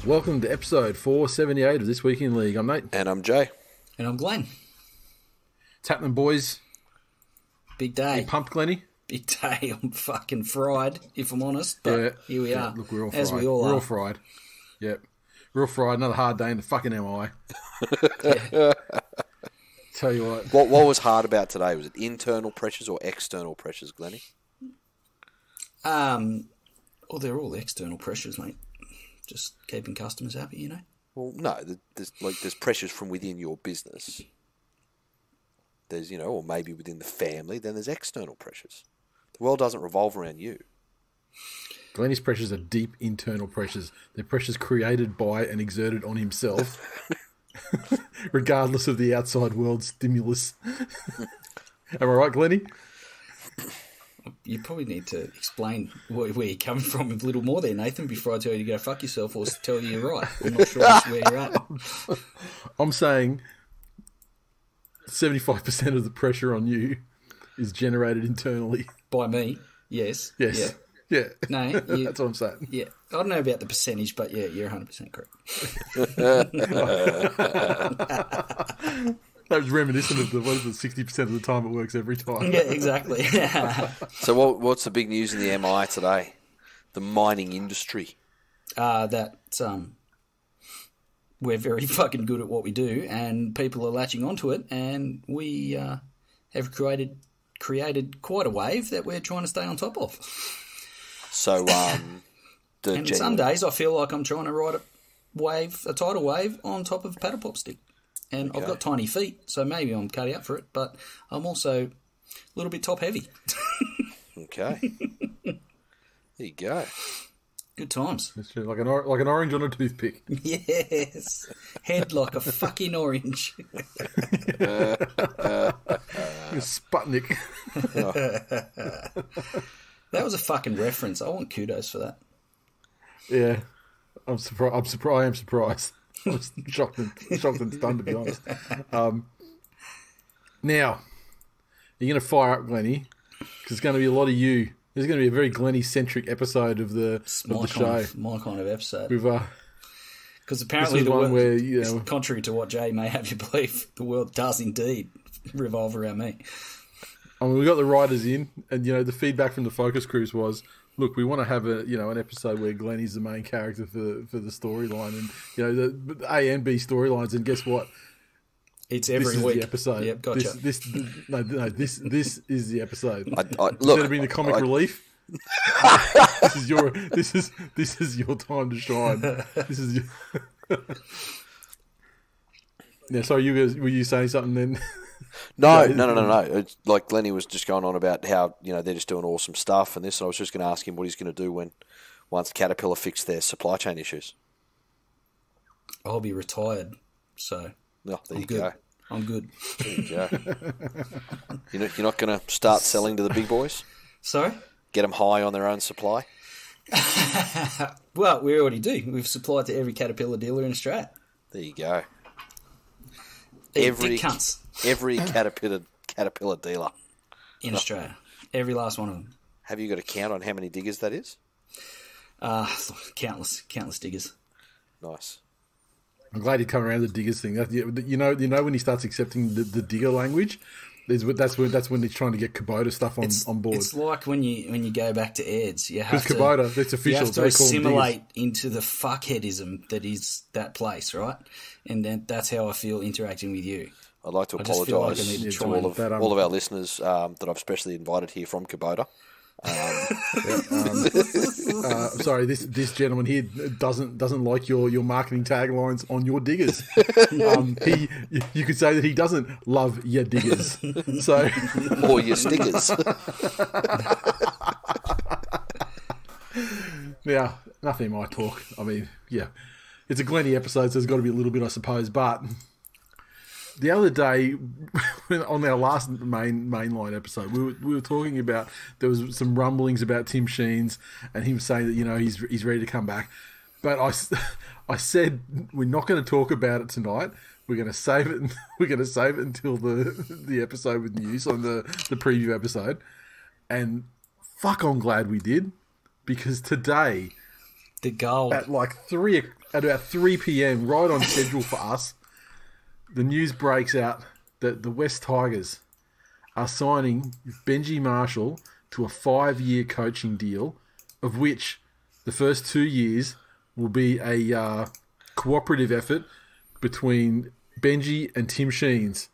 Welcome to episode 478 of This Week in League. I'm Nate. And I'm Jay. And I'm Glenn. It's happening, boys. Big day. You pumped, Glenny? Big day. I'm fucking fried, if I'm honest. But here we are. Look, we're all fried. As we all we're are. all fried. Yep. We're all fried. Another hard day in the fucking MI. Tell you what. What was hard about today? Was it internal pressures or external pressures, Glenny? Well, they're all external pressures, mate. Just keeping customers happy, you know? Well, no. There's pressures from within your business. There's, or maybe within the family. Then there's external pressures. The world doesn't revolve around you. Glenny's pressures are deep internal pressures. They're pressures created by and exerted on himself, regardless of the outside world stimulus. Am I right, Glenny? You probably need to explain where you're coming from a little more there, Nathan, before I tell you to go fuck yourself or tell you you're right. I'm not sure that's where you're at. I'm saying 75% of the pressure on you is generated internally. By me, yes. Yes. Yeah. No, that's what I'm saying. Yeah. I don't know about the percentage, but yeah, you're 100% correct. That was reminiscent of the 60% of the time it works every time. Yeah, exactly. So what's the big news in the MI today? The mining industry. That we're very fucking good at what we do, and people are latching onto it, and we have created quite a wave that we're trying to stay on top of. So, and some days I feel like I'm trying to ride a tidal wave on top of a paddle pop stick. And okay. I've got tiny feet, so maybe I'm cut out for it, but I'm also a little bit top heavy. Okay. There you go. Good times. It's like an orange on a toothpick. Yes. Head like a fucking orange. Sputnik. That was a fucking reference. I want kudos for that. Yeah. I'm surprised. I am surprised. I was shocked and stunned, to be honest. Now, you're going to fire up Glenny, because it's going to be a lot of you. This is going to be a very Glenny-centric episode of the show. My kind of episode. Because apparently the world, where, contrary to what Jay may have you believe, the world does indeed revolve around me. I mean, we got the writers in, and the feedback from the focus groups was, look, we want to have an episode where Glenny's the main character for the storyline, and the A and B storylines. And guess what? It's every week. The episode. Yep, gotcha. This is the episode. Look, instead of being the comic relief, this is your time to shine. This is your. Yeah. Sorry, you guys, were you saying something then? No. It's like Glenny was just going on about how they're just doing awesome stuff and this. And I was just going to ask him what he's going to do once Caterpillar fix their supply chain issues. I'll be retired, so there you go. I'm good. There you go. You're not going to start selling to the big boys? Sorry? Get them high on their own supply? Well, we already do. We've supplied to every Caterpillar dealer in Australia. There you go. Every cunts. Every Caterpillar dealer in Australia. Every last one of them. Have you got a count on how many diggers that is? Countless diggers. I'm Nice. glad you come around the diggers thing. When he starts accepting the digger language, that's when he's trying to get Kubota stuff on board. It's like when you go back to Aids, you have to Kubota, that's official. You have to assimilate into the fuckheadism that is that place, right? And then that's how I feel interacting with you. I'd like to apologise to all of our listeners that I've specially invited here from Kubota. Sorry, this gentleman here doesn't like your marketing taglines on your diggers. You could say that he doesn't love your diggers. So or your stickers. Now, nothing might talk. I mean, yeah, it's a Glenny episode, so there's got to be a little bit, I suppose. But the other day, on our last mainline episode, we were talking about, there was some rumblings about Tim Sheens and him saying that he's ready to come back. But I said we're not going to talk about it tonight. We're going to save it. We're going to save it until the episode with news on the preview episode. And fuck, I'm glad we did, because today The gold. At about 3 p.m, right on schedule for us, the news breaks out that the West Tigers are signing Benji Marshall to a 5-year coaching deal, of which the first 2 years will be a cooperative effort between Benji and Tim Sheens,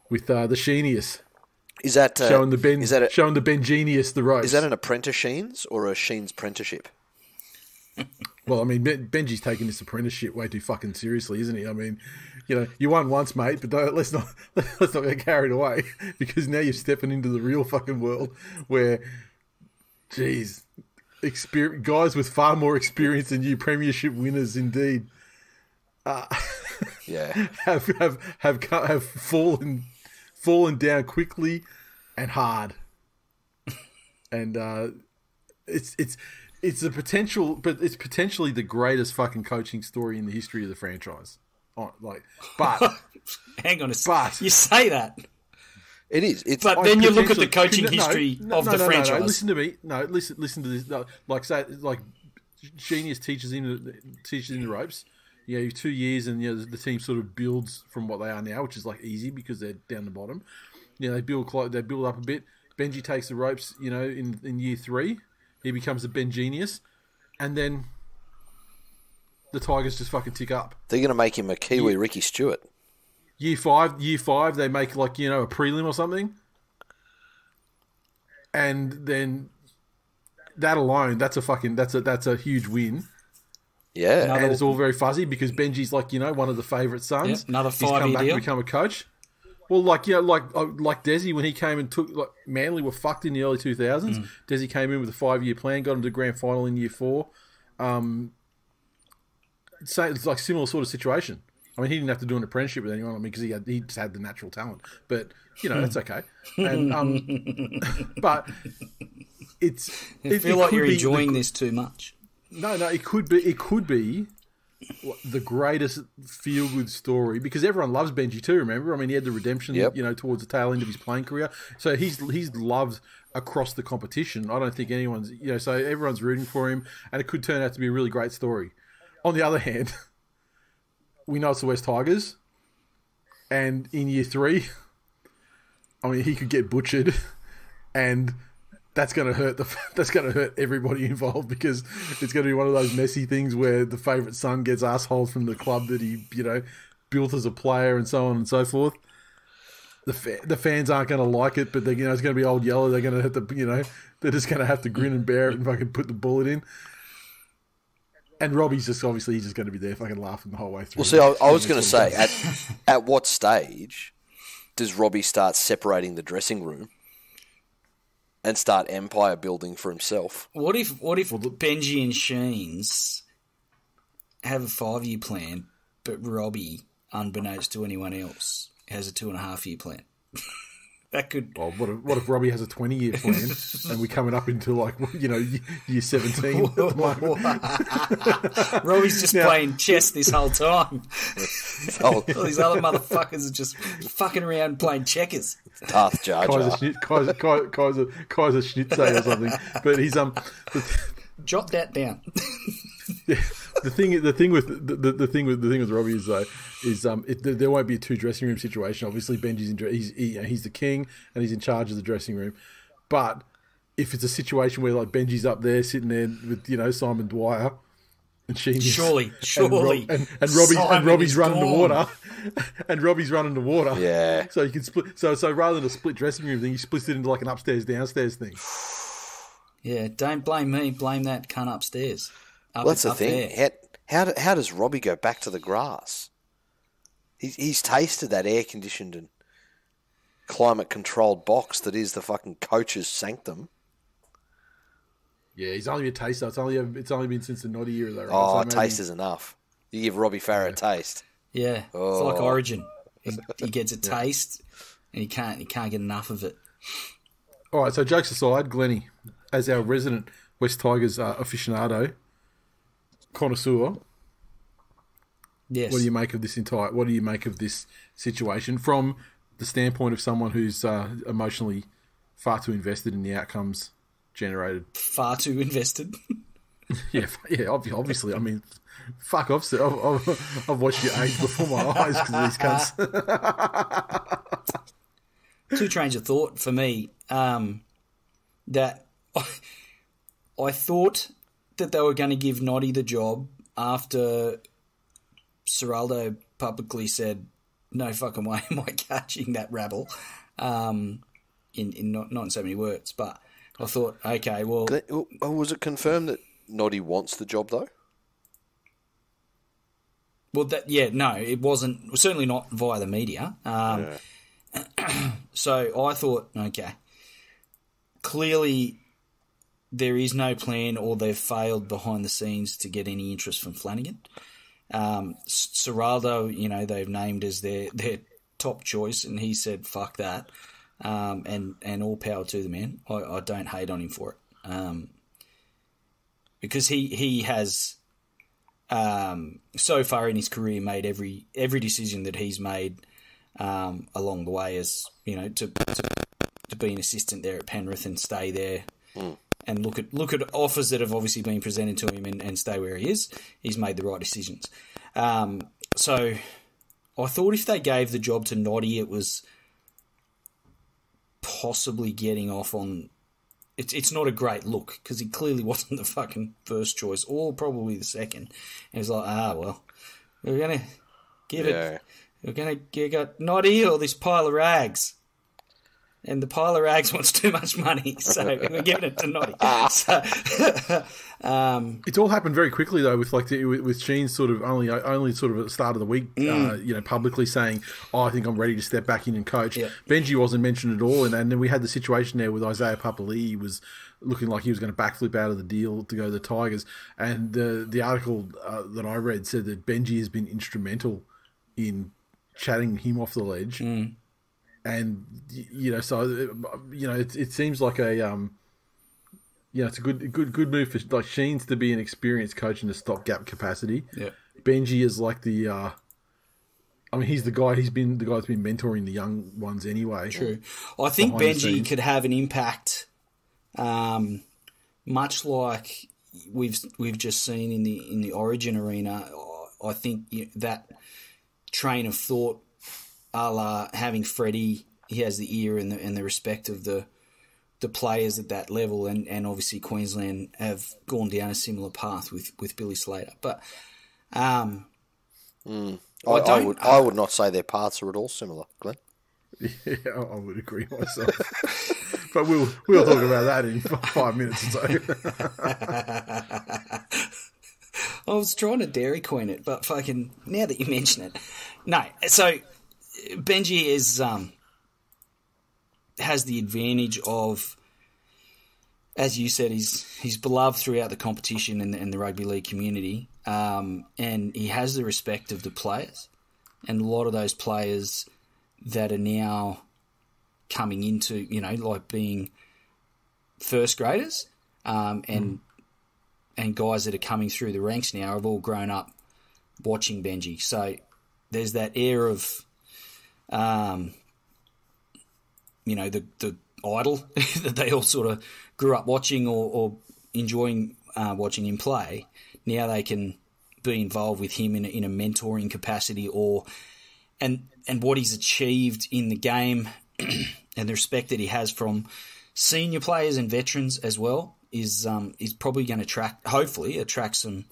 with the Sheenius. Is that showing the Benjinius the ropes? Is that an apprentice Sheens or a Sheens apprenticeship? Well, I mean, Benji's taking this apprenticeship way too fucking seriously, isn't he? I mean, you won once, mate, but let's not get carried away, because now you're stepping into the real fucking world where, geez, guys with far more experience than you, premiership winners indeed, yeah, have fallen down quickly and hard, and it's a potential, but it's potentially the greatest fucking coaching story in the history of the franchise. But hang on a second. You say that. It is. But then you look at the coaching history of the franchise. No, listen to me. No, listen to this. No, like Genius teaches in the ropes. 2 years, and the team sort of builds from what they are now, which is like easy because they're down the bottom. They build up a bit. Benji takes the ropes. In year 3. He becomes a Benjinius, and then the Tigers just fucking tick up. They're going to make him a Kiwi Ricky Stewart. Year five, they make a prelim or something, and then that alone, that's a huge win. Yeah, and it's all very fuzzy because Benji's one of the favourite sons. Yeah, another 5-year He's come back deal. and become a coach. Well, like Desi when he came and took Manly were fucked in the early 2000s. Desi came in with a 5-year plan, got him to the grand final in year 4. It's like similar sort of situation. I mean, he didn't have to do an apprenticeship with anyone. Because he just had the natural talent. But that's okay. And but I feel like you're enjoying this too much. No, it could be the greatest feel-good story because everyone loves Benji too, remember? I mean, he had the redemption, towards the tail end of his playing career. So he's loved across the competition. I don't think anyone's, so everyone's rooting for him, and it could turn out to be a really great story. On the other hand, we know it's the West Tigers, and in year 3, I mean, he could get butchered, and that's going to hurt everybody involved because it's going to be one of those messy things where the favourite son gets assholed from the club that he, built as a player and so on and so forth. The fans aren't going to like it, but it's going to be old yellow. They're going to have to, they're just going to have to grin and bear it and fucking put the bullet in. And Robbie's he's just going to be there fucking laughing the whole way through. Well, see, I was going to say, at what stage does Robbie start separating the dressing room and start empire building for himself? What if Benji and Sheens have a 5-year plan, but Robbie, unbeknownst to anyone else, has a 2.5-year plan? That could. Well, what if Robbie has a 20-year plan and we're coming up into year 17 at the moment? Robbie's just playing chess this whole time. All these other motherfuckers are just fucking around playing checkers. Darth Jar Jar. Kaiser Schnitze or something. But he's jot that down. Yeah, the thing with Robbie is there won't be a 2 dressing room situation. Obviously, Benji's he's the king and he's in charge of the dressing room. But if it's a situation where Benji's up there sitting there with Simon Dwyer and surely and Robbie's running the water and Robbie's running the water. Yeah. So you can split. So rather than a split dressing room thing, you split it into an upstairs downstairs thing. Yeah, don't blame me. Blame that cunt upstairs. Well, that's the thing. How does Robbie go back to the grass? He's tasted that air-conditioned and climate-controlled box that is the fucking coach's sanctum. Yeah, he's only a taster. It's only been since the Noddy era, though. Right? Oh, so taste is enough. You give Robbie Farah a taste. Yeah, it's like Origin. He gets a taste, and he can't get enough of it. All right. So jokes aside, Glennie, as our resident West Tigers aficionado, connoisseur. Yes. What do you make of this situation from the standpoint of someone who's emotionally far too invested in the outcomes generated? Far too invested. Yeah, obviously. I mean, fuck off. I've watched you age before my eyes because of these cunts. Two trains of thought for me. That I thought that they were going to give Noddy the job after Seraldo publicly said, "No fucking way am I catching that rabble." In not in so many words, but I thought, okay, well, was it confirmed that Noddy wants the job though? Well, no, it wasn't. Certainly not via the media. So I thought, okay, clearly there is no plan, or they've failed behind the scenes to get any interest from Flanagan. Seraldo, they've named as their top choice, and he said, "Fuck that," and all power to the man. I don't hate on him for it, because he has so far in his career made every decision that he's made along the way, as to be an assistant there at Penrith and stay there. And look at offers that have obviously been presented to him and stay where he is. He's made the right decisions. So I thought if they gave the job to Noddy, it was possibly getting off on... It's not a great look, because he clearly wasn't the fucking first choice, or probably the second. And it was like, well, we're going to give it... We're going to get Noddy or this pile of rags. And the pile of rags wants too much money, so we're giving it to Noddy. It's all happened very quickly though, with Sheen sort of only sort of at the start of the week, publicly saying, "Oh, I think I'm ready to step back in and coach." Yeah. Benji wasn't mentioned at all, and then we had the situation there with Isaiah Papali'i. He was looking like he was going to backflip out of the deal to go to the Tigers, and the article that I read said that Benji has been instrumental in chatting him off the ledge. And it seems like a it's a good move for like Sheens to be an experienced coach in a stopgap capacity. Yeah, Benji is like he's the guy. He's been the guy that's been mentoring the young ones anyway. True. I think Benji could have an impact, much like we've just seen in the Origin arena. I think that train of thought, a la having Freddie, he has the ear and the respect of the players at that level, and obviously Queensland have gone down a similar path with Billy Slater. But I would not say their paths are at all similar, Glenn. Yeah, I would agree myself. But we'll talk about that in 5 minutes or so. I was trying to Dairy Queen it, but fucking now that you mention it, no. So Benji has the advantage of, as you said, he's beloved throughout the competition and the rugby league community, and he has the respect of the players, and a lot of those players that are now coming into like being first graders, and guys that are coming through the ranks now have all grown up watching Benji. So there's that air of the idol that they all sort of grew up watching or enjoying watching him play. Now they can be involved with him in a mentoring capacity, and what he's achieved in the game and the respect that he has from senior players and veterans as well is probably going to hopefully attract some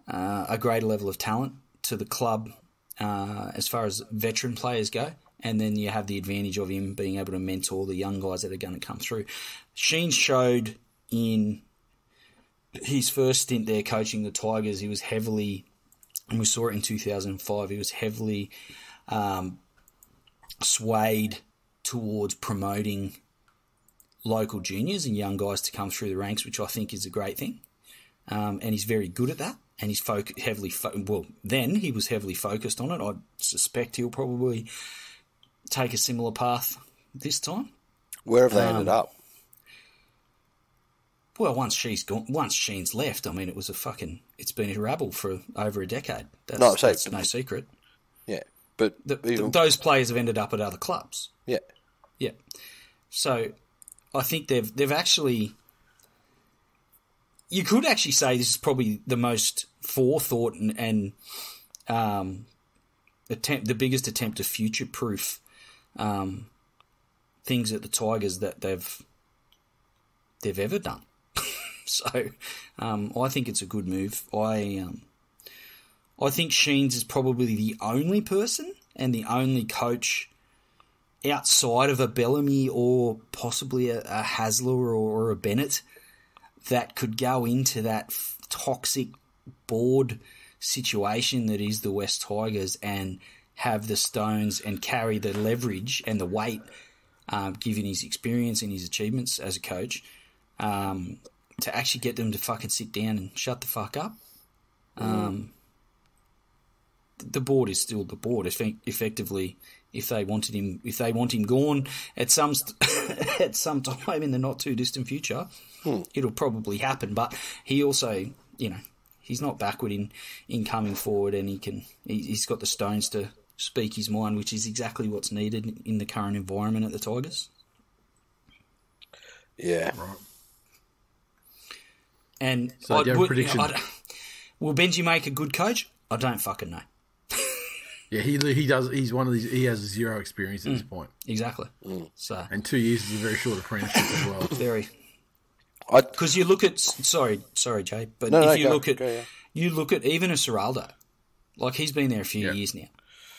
a greater level of talent to the club as far as veteran players go. And then you have the advantage of him being able to mentor the young guys that are going to come through. Sheen showed in his first stint there coaching the Tigers, he was heavily, and we saw it in 2005, he was heavily swayed towards promoting local juniors and young guys to come through the ranks, which I think is a great thing. And he's very good at that. And he's then he was heavily focused on it. I suspect he'll probably take a similar path this time. Where have they ended up? Well, once Sheen's left, I mean, it's been a rabble for over a decade. That's no secret. Yeah, but those players have ended up at other clubs. Yeah. Yeah. So I think they've actually, you could actually say this is probably the most forethought and the biggest attempt to future-proof things at the Tigers that they've ever done. So I think it's a good move. I think Sheens is probably the only person and the only coach outside of a Bellamy or possibly a Hasler or a Bennett that could go into that toxic board situation that is the West Tigers and have the stones and carry the leverage and the weight, given his experience and his achievements as a coach, to actually get them to fucking sit down and shut the fuck up. The board is still the board. Effectively, if they want him gone at some time in the not too distant future, it'll probably happen. But he also, he's not backward in coming forward, and he's got the stones to speak his mind, which is exactly what's needed in the current environment at the Tigers. Yeah. Right. And so do you have a prediction? Will Benji make a good coach? I don't fucking know. Yeah, he does. He's one of these. He has zero experience at this point. Exactly. So, and 2 years is a very short apprenticeship as well. Very. Because you look at sorry, Jay, but you look at even a Serraldo, like he's been there a few years now,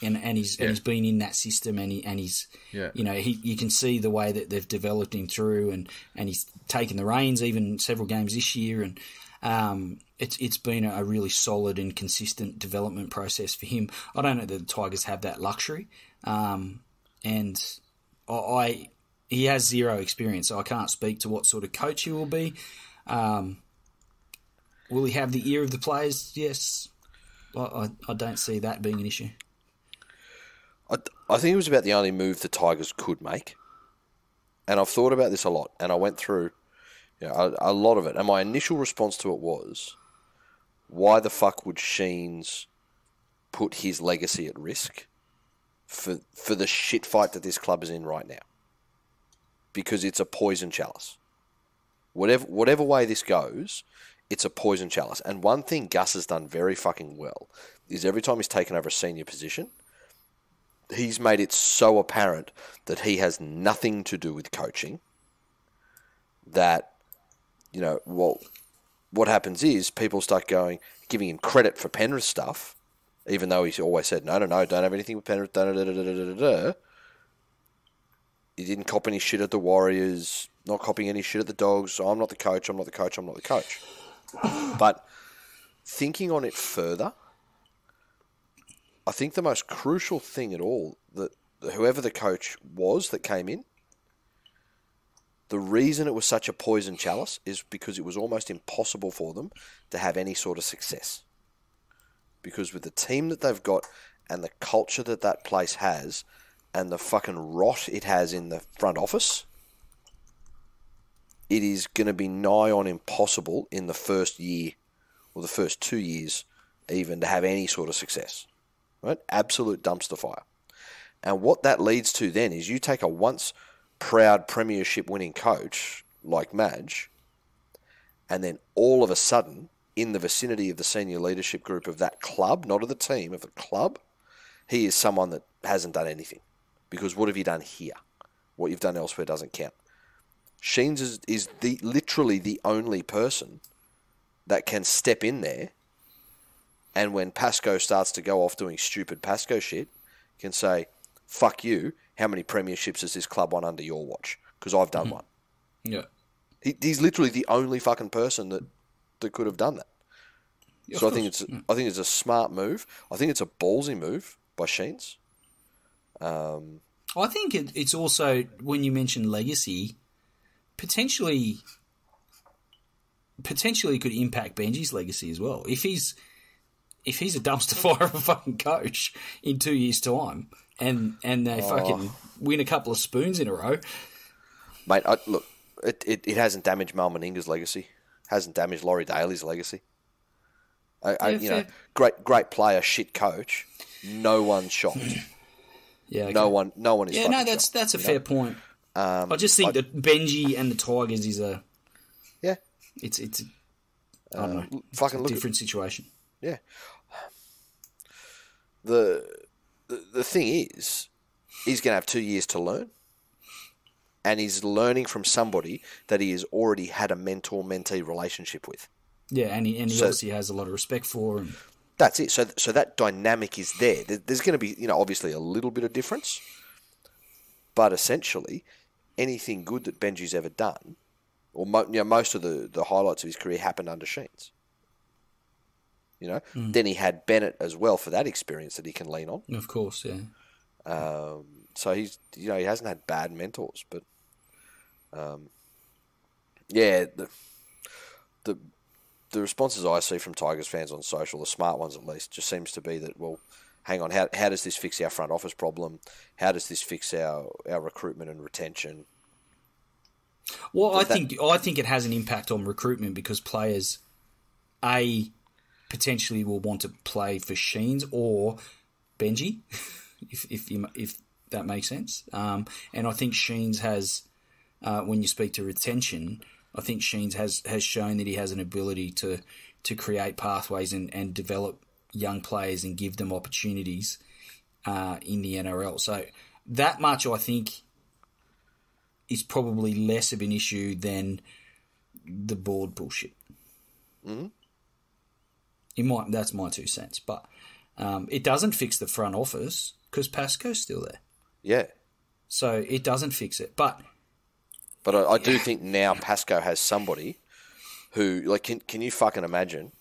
and he's been in that system, and he's you can see the way that they've developed him through, and he's taken the reins even several games this year, and it's been a really solid and consistent development process for him. I don't know that the Tigers have that luxury, and he has zero experience, so I can't speak to what sort of coach he will be. Will he have the ear of the players? Yes. I don't see that being an issue. I think it was about the only move the Tigers could make. And I've thought about this a lot, and I went through a lot of it. And my initial response to it was, why the fuck would Sheens put his legacy at risk for the shit fight that this club is in right now? Because it's a poison chalice. Whatever way this goes, it's a poison chalice. And one thing Gus has done very fucking well is every time he's taken over a senior position, he's made it so apparent that he has nothing to do with coaching, that, what happens is people start giving him credit for Penrith stuff, even though he's always said, no, don't have anything with Penrith, He didn't cop any shit at the Warriors, not copying any shit at the Dogs. So I'm not the coach. But thinking on it further, I think the most crucial thing at all, that whoever the coach was that came in, the reason it was such a poison chalice is because it was almost impossible for them to have any sort of success. Because with the team that they've got and the culture that place has, and the fucking rot it has in the front office, it is going to be nigh on impossible in the first year or the first 2 years even to have any sort of success. Right? Absolute dumpster fire. And what that leads to then is you take a once proud premiership winning coach like Madge, and then all of a sudden, in the vicinity of the senior leadership group of that club, not of the team, of the club, he is someone that hasn't done anything. Because what have you done here? What you've done elsewhere doesn't count. Sheens is literally the only person that can step in there, and when Pascoe starts to go off doing stupid Pascoe shit, can say, fuck you, how many premierships has this club won under your watch? Because I've done one. Yeah. He's literally the only fucking person that could have done that. Yeah, so I think it's a smart move. I think it's a ballsy move by Sheens. I think it's also, when you mention legacy, potentially could impact Benji's legacy as well. If he's a dumpster fire of a fucking coach in 2 years' time, and they fucking win a couple of spoons in a row, mate. Look, it hasn't damaged Mal Meninga's legacy. Hasn't damaged Laurie Daly's legacy. Great player, shit coach. No one's shocked. Yeah, okay. No one is. Yeah, no, that's shocked, a fair point. I just think that Benji and the Tigers is a. Yeah. It's I don't know. Fucking it's a different situation. Yeah. The thing is, he's going to have 2 years to learn, and he's learning from somebody that he has already had a mentor-mentee relationship with. Yeah, and he obviously has a lot of respect for. And that's it. So that dynamic is there. There's going to be, obviously a little bit of difference, but essentially, anything good that Benji's ever done, or most of the highlights of his career happened under Sheens. Then he had Bennett as well for that experience that he can lean on. Of course, yeah. So he's, he hasn't had bad mentors, but yeah, the responses I see from Tigers fans on social, the smart ones at least, just seems to be that, well, hang on, how does this fix our front office problem? How does this fix our recruitment and retention? Well, I think it has an impact on recruitment because players, potentially will want to play for Sheens or Benji, if that makes sense. And I think Sheens has, when you speak to retention, I think Sheens has shown that he has an ability to create pathways and develop young players and give them opportunities in the NRL. So that much, I think, is probably less of an issue than the board bullshit. Mm-hmm. That's my 2 cents, but it doesn't fix the front office because Pasco's still there. Yeah. So it doesn't fix it, but I do think now Pasco has somebody who, like, can you fucking imagine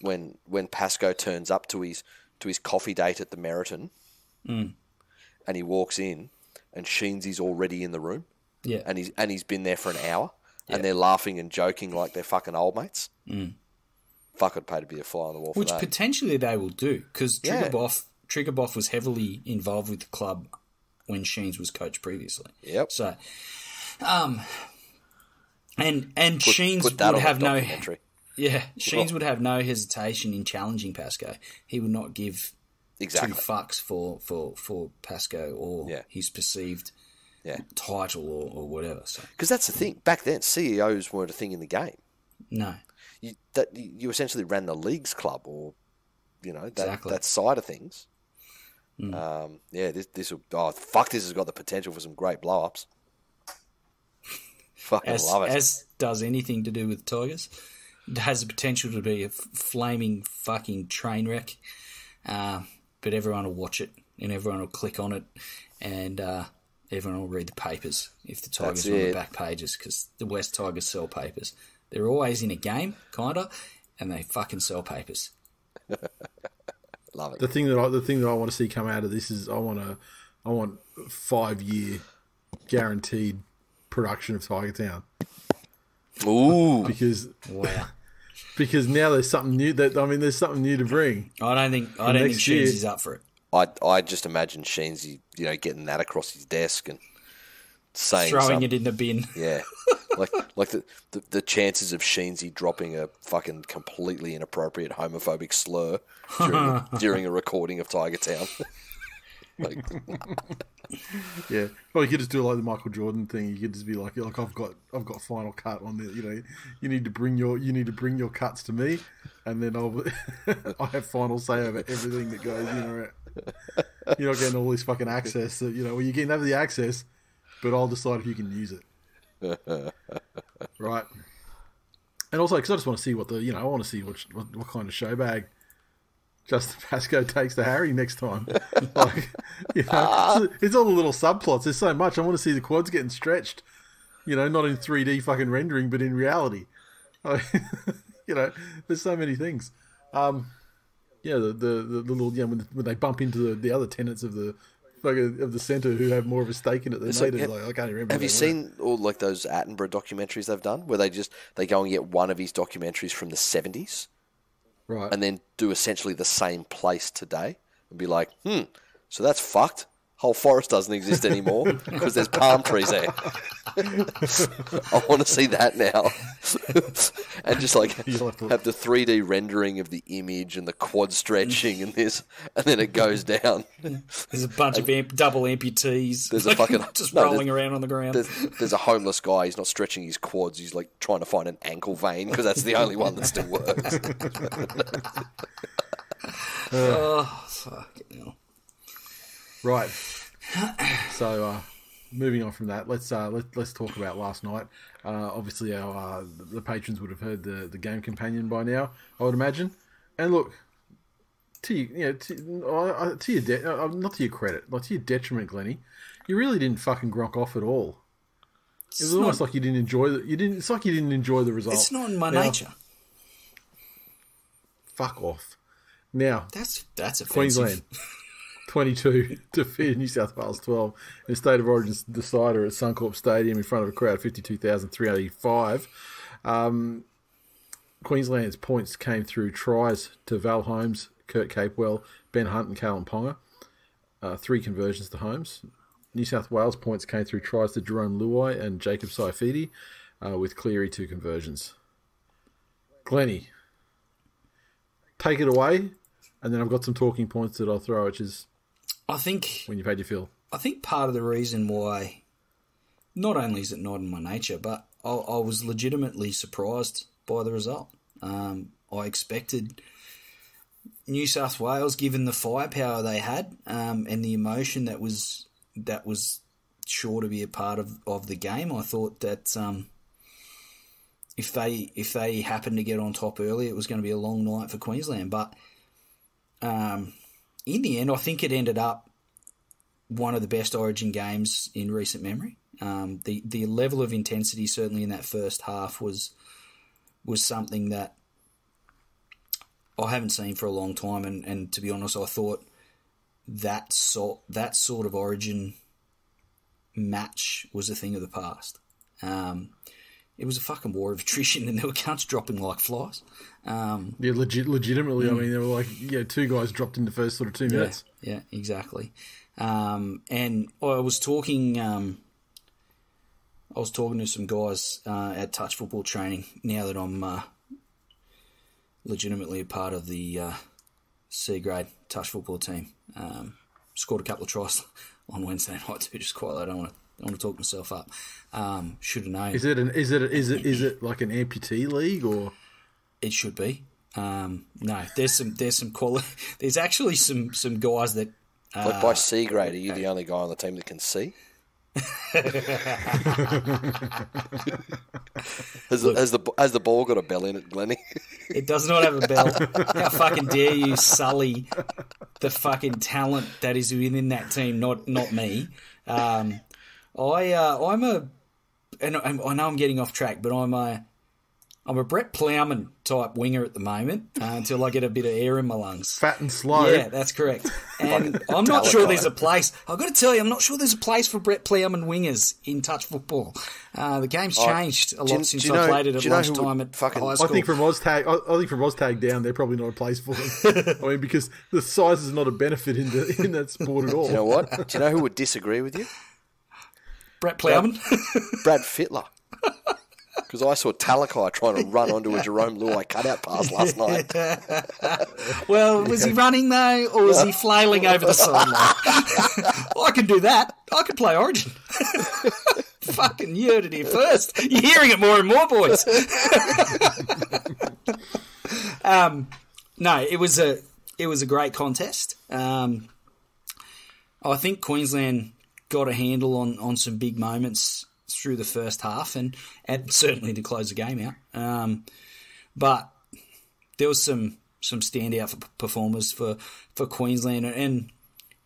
when Pasco turns up to his coffee date at the Meriton, and he walks in and Sheensy's already in the room, yeah, and he's been there for an hour, and they're laughing and joking like they're fucking old mates. Fuck, I'd pay to be a fly on the wall for which that. Potentially they will do because Triggerboff was heavily involved with the club when Sheens was coach previously. Yep. So, and Sheens would have no. Yeah, Sheens would have no hesitation in challenging Pasco. He would not give two fucks for Pasco or his perceived title or whatever. Because that's the thing. Back then, CEOs weren't a thing in the game. No. You essentially ran the league's club or, that side of things. This has got the potential for some great blow-ups. Fucking love it. As does anything to do with Tigers. It has the potential to be a flaming fucking train wreck, but everyone will watch it and everyone will click on it and everyone will read the papers if the Tigers are on the back pages because the West Tigers sell papers. They're always in a game, kinda, and they fucking sell papers. Love it. The thing that I want to see come out of this is I want 5-year guaranteed production of Tiger Town. Ooh, because now there's something new. There's something new to bring. I don't think Sheens is up for it. I just imagine Sheensy, getting that across his desk and saying throwing it in the bin. Yeah, like the chances of Sheensy dropping a fucking completely inappropriate homophobic slur during a recording of Tiger Town. Yeah. Well, you could just do like the Michael Jordan thing. You could just be like I've got final cut on the. You need to bring your cuts to me, and then I have final say over everything that goes in or out. You're not getting all this fucking access. That you can have the access, but I'll decide if you can use it. Right. And also, because I just want to see I want to see what kind of showbag Justin Pascoe takes to Harry next time. It's all the little subplots. There's so much. I want to see the quads getting stretched. Not in 3D fucking rendering, but in reality. There's so many things. The little when they bump into the other tenants of the centre who have more of a stake in it than they do. I can't remember. Have you seen all those Attenborough documentaries they've done where they go and get one of his documentaries from the 70s? Right. And then do essentially the same place today and be like, so that's fucked. whole forest doesn't exist anymore because there's palm trees there. I want to see that now. And just like have the 3D rendering of the image and the quad stretching and this, and then it goes down. There's a bunch of double amputees. There's a fucking just rolling around on the ground. There's a homeless guy. He's not stretching his quads. He's like trying to find an ankle vein because that's the only one that still works. Oh, fucking hell. Right. So, moving on from that, let's talk about last night. Obviously, our the patrons would have heard the game companion by now, I would imagine. And look, to your not to your credit, like to your detriment, Glennie, you really didn't fucking gronk off at all. It was almost like you didn't enjoy It's like you didn't enjoy the result. It's not in my nature. Fuck off. Now that's offensive. Queensland 22 defeated New South Wales 12 in a State of Origin decider at Suncorp Stadium in front of a crowd of 52,385. Queensland's points came through tries to Val Holmes, Kurt Capewell, Ben Hunt and Callum Ponga. 3 conversions to Holmes. New South Wales points came through tries to Jerome Luai and Jacob Saifidi, with Cleary 2 conversions. Glennie, take it away, and then I've got some talking points that I'll throw, which is when you've had your fill. I think part of the reason why, not only is it not in my nature, but I was legitimately surprised by the result. I expected New South Wales, given the firepower they had and the emotion that was sure to be a part of the game, I thought that if they happened to get on top early, it was going to be a long night for Queensland. But in the end, I think it ended up one of the best Origin games in recent memory. The level of intensity, certainly in that first half, was something that I haven't seen for a long time. And to be honest, I thought that sort of Origin match was a thing of the past. It was a fucking war of attrition, and there were cunts dropping like flies. Legitimately. I mean, there were like 2 guys dropped in the first sort of 2 minutes. Yeah, exactly. And I was talking to some guys at touch football training. Now that I'm legitimately a part of the C grade touch football team, scored a couple of tries on Wednesday night too. Just quietly, I don't want to talk myself up. Should have known. Is it like an amputee league or? It should be. No, there's some quality. There's actually some guys that. Like by C grade, are you the only guy on the team that can see? Has the ball got a bell in it, Glennie? It does not have a bell. How fucking dare you sully the fucking talent that is within that team? Not me. I'm a, and I know I'm getting off track, but I'm a Brett Plowman type winger at the moment until I get a bit of air in my lungs. Fat and slow. Yeah, that's correct. And I'm not sure there's a place. I've got to tell you, I'm not sure there's a place for Brett Plowman wingers in touch football. The game's changed a lot since I played it at lunchtime at high school. I think from Oztag down, they're probably not a place for them. I mean, because the size is not a benefit in that sport at all. Do you know what? Do you know who would disagree with you? Brett Plowman? Brad Fittler. Because I saw Talakai trying to run onto a Jerome Luai cutout pass last night. Well, was he running though, or was he flailing over the sideline? I can do that. I can play Origin. Fucking you heard it here first. You're hearing it more and more, boys. No, it was a great contest. I think Queensland got a handle on some big moments through the first half and certainly to close the game out. But there was some standout performers for Queensland. And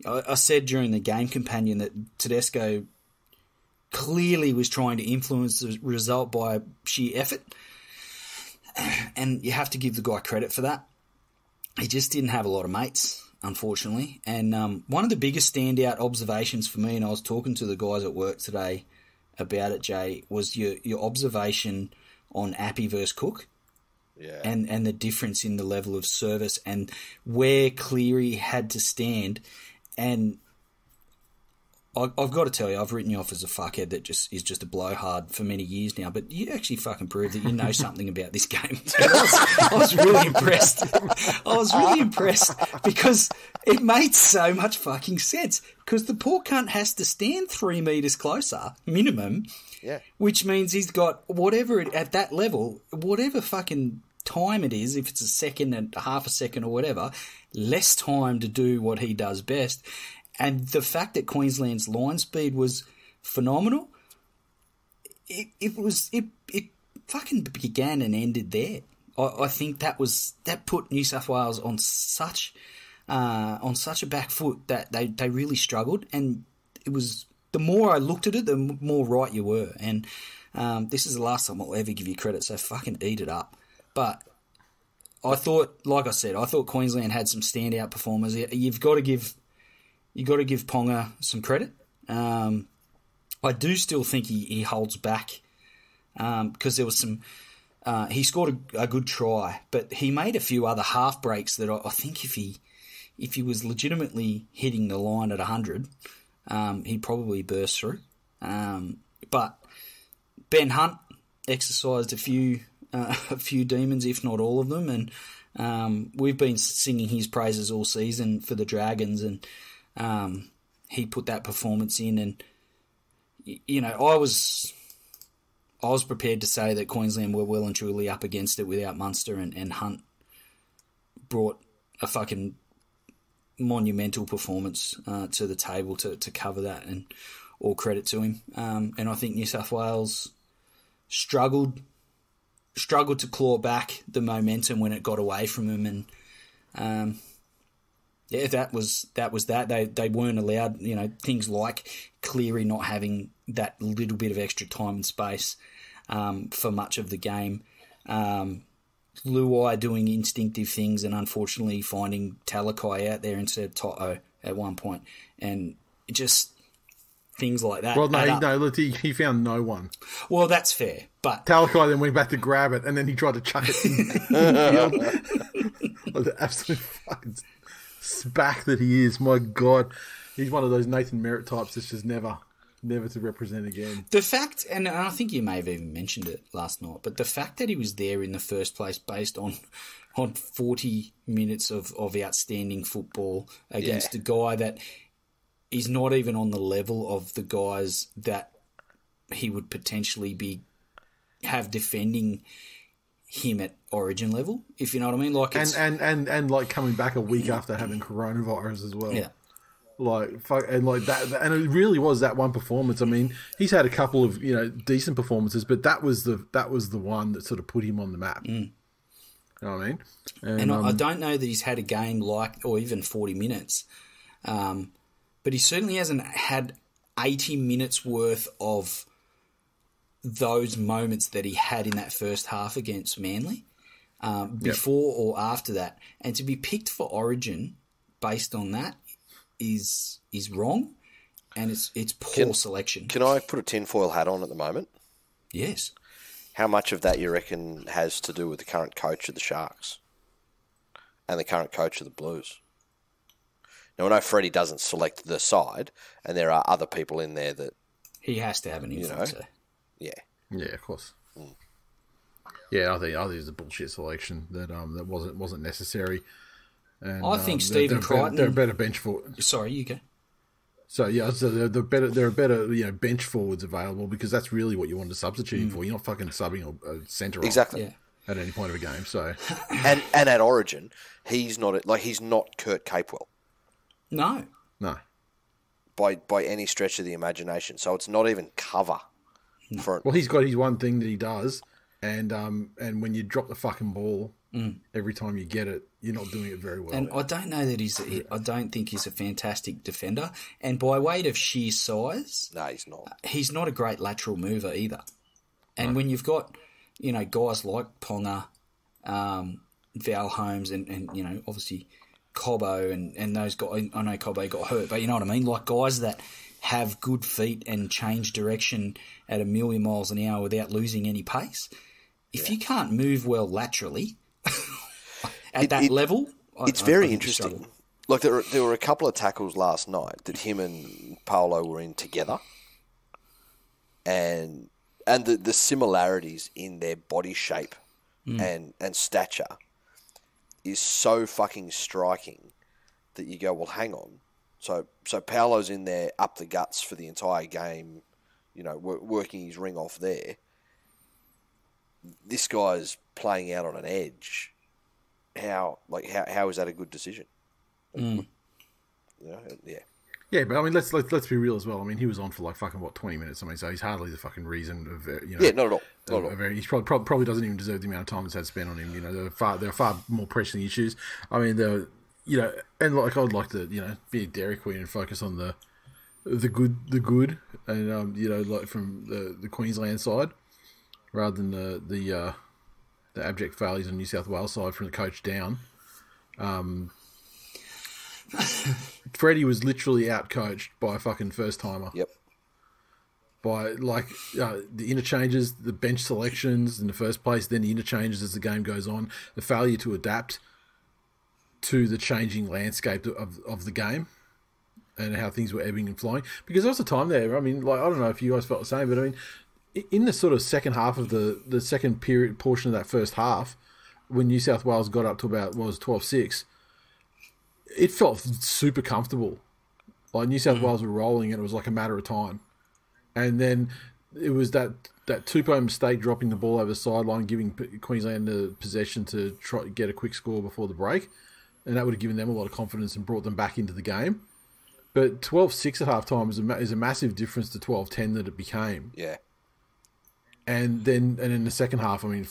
I said during the game companion that Tedesco clearly was trying to influence the result by sheer effort. And you have to give the guy credit for that. He just didn't have a lot of mates, unfortunately. And one of the biggest standout observations for me, and I was talking to the guys at work today about it, Jay, was your observation on Appy versus Cook. Yeah. And the difference in the level of service and where Cleary had to stand. And I've got to tell you, I've written you off as a fuckhead that is just a blowhard for many years now, but you actually fucking proved that you know something about this game. I was really impressed. I was really impressed because it made so much fucking sense. Because the poor cunt has to stand 3 metres closer, minimum, which means he's got at that level, whatever fucking time it is, if it's a second and half a second or whatever, less time to do what he does best. And the fact that Queensland's line speed was phenomenal, it fucking began and ended there. I think that put New South Wales on such a back foot that they really struggled. And it was, the more I looked at it, the more right you were. And this is the last time I'll ever give you credit, so fucking eat it up. But I thought, like I said, Queensland had some standout performers. You've got to give Ponga some credit. I do still think he holds back because there was some. He scored a good try, but he made a few other half breaks that I think if he was legitimately hitting the line at 100, he'd probably burst through. But Ben Hunt exercised a few demons, if not all of them, and we've been singing his praises all season for the Dragons, and he put that performance in, and I was prepared to say that Queensland were well and truly up against it without Munster, and Hunt brought a fucking monumental performance to the table to cover that, and all credit to him. And I think New South Wales struggled to claw back the momentum when it got away from them, and that was that. They weren't allowed, things like Cleary not having that little bit of extra time and space for much of the game. Luai doing instinctive things and unfortunately finding Talakai out there instead of Toto at one point. And just things like that. Well, look, he found no one. Well, that's fair. But Talakai then went back to grab it and then he tried to chuck it in the field. The absolute fucking spack that he is. My God. He's one of those Nathan Merritt types that's just never to represent again. The fact, and I think you may have even mentioned it last night, but the fact that he was there in the first place based on 40 minutes of outstanding football against a guy that is not even on the level of the guys that he would potentially have defending him at Origin level, if you know what I mean. Like, and like coming back a week after having coronavirus as well. Yeah. Like fuck, and like that, and it really was that one performance. I mean, he's had a couple of decent performances, but that was the one that sort of put him on the map. You know what I mean? And I don't know that he's had a game like, or even 40 minutes, but he certainly hasn't had 80 minutes worth of those moments that he had in that first half against Manly, before or after that. And to be picked for Origin based on that is wrong, and it's poor selection. Can I put a tinfoil hat on at the moment? Yes. How much of that you reckon has to do with the current coach of the Sharks and the current coach of the Blues? Now, I know Freddie doesn't select the side, and there are other people in there that he has to have an influence. Yeah, of course. Yeah, I think it's a bullshit selection that wasn't necessary. And, I think Stephen Crichton. They're a better bench forward. Sorry, you go. So yeah, so they're better. There are better bench forwards available because that's really what you want to substitute him for. You're not fucking subbing a centre exactly at any point of a game. So and at Origin, he's not Kurt Capewell. No. By any stretch of the imagination. So it's not even cover. Well, he's got his one thing that he does, and when you drop the fucking ball every time you get it, you're not doing it very well. And I don't know that I don't think he's a fantastic defender. And by weight of sheer size, no, he's not. He's not a great lateral mover either. And when you've got guys like Ponga, Val Holmes, and obviously Cobbo and those guys. I know Cobbo got hurt, but you know what I mean. Like guys that have good feet and change direction at 1,000,000 miles an hour without losing any pace. If you can't move well laterally at that level, it's very interesting. Like there were a couple of tackles last night that him and Paolo were in together, and the similarities in their body shape and stature is so fucking striking that you go, well, hang on. So Paolo's in there up the guts for the entire game, you know, working his ring off there. This guy's playing out on an edge. How is that a good decision? You know, yeah. Yeah, but I mean, let's be real as well. I mean, he was on for like fucking 20 minutes. I mean, so he's hardly the fucking reason of you know. Yeah, not at all. Not at all. He probably doesn't even deserve the amount of time that's had spent on him. You know, there are far more pressing issues. I mean, you know, and like I'd like to, you know, be a Dairy Queen and focus on the good, and you know, like from the Queensland side, rather than the abject failures on New South Wales side from the coach down. Freddie was literally out-coached by a fucking first-timer. Yep. By, like, the interchanges, the bench selections in the first place, then the interchanges as the game goes on, the failure to adapt to the changing landscape of the game and how things were ebbing and flowing. Because there was a time there, I mean, like, I don't know if you guys felt the same, but I mean, in the sort of second half of the second period portion of that first half, when New South Wales got up to about, 12-6, it felt super comfortable. Like New South Wales were rolling, and it was like a matter of time. And then it was that Tupou mistake, dropping the ball over the sideline, giving Queensland the possession to try to get a quick score before the break, and that would have given them a lot of confidence and brought them back into the game. But 12-6 at halftime is a massive difference to 12-10 that it became. Yeah. And then in the second half, I mean,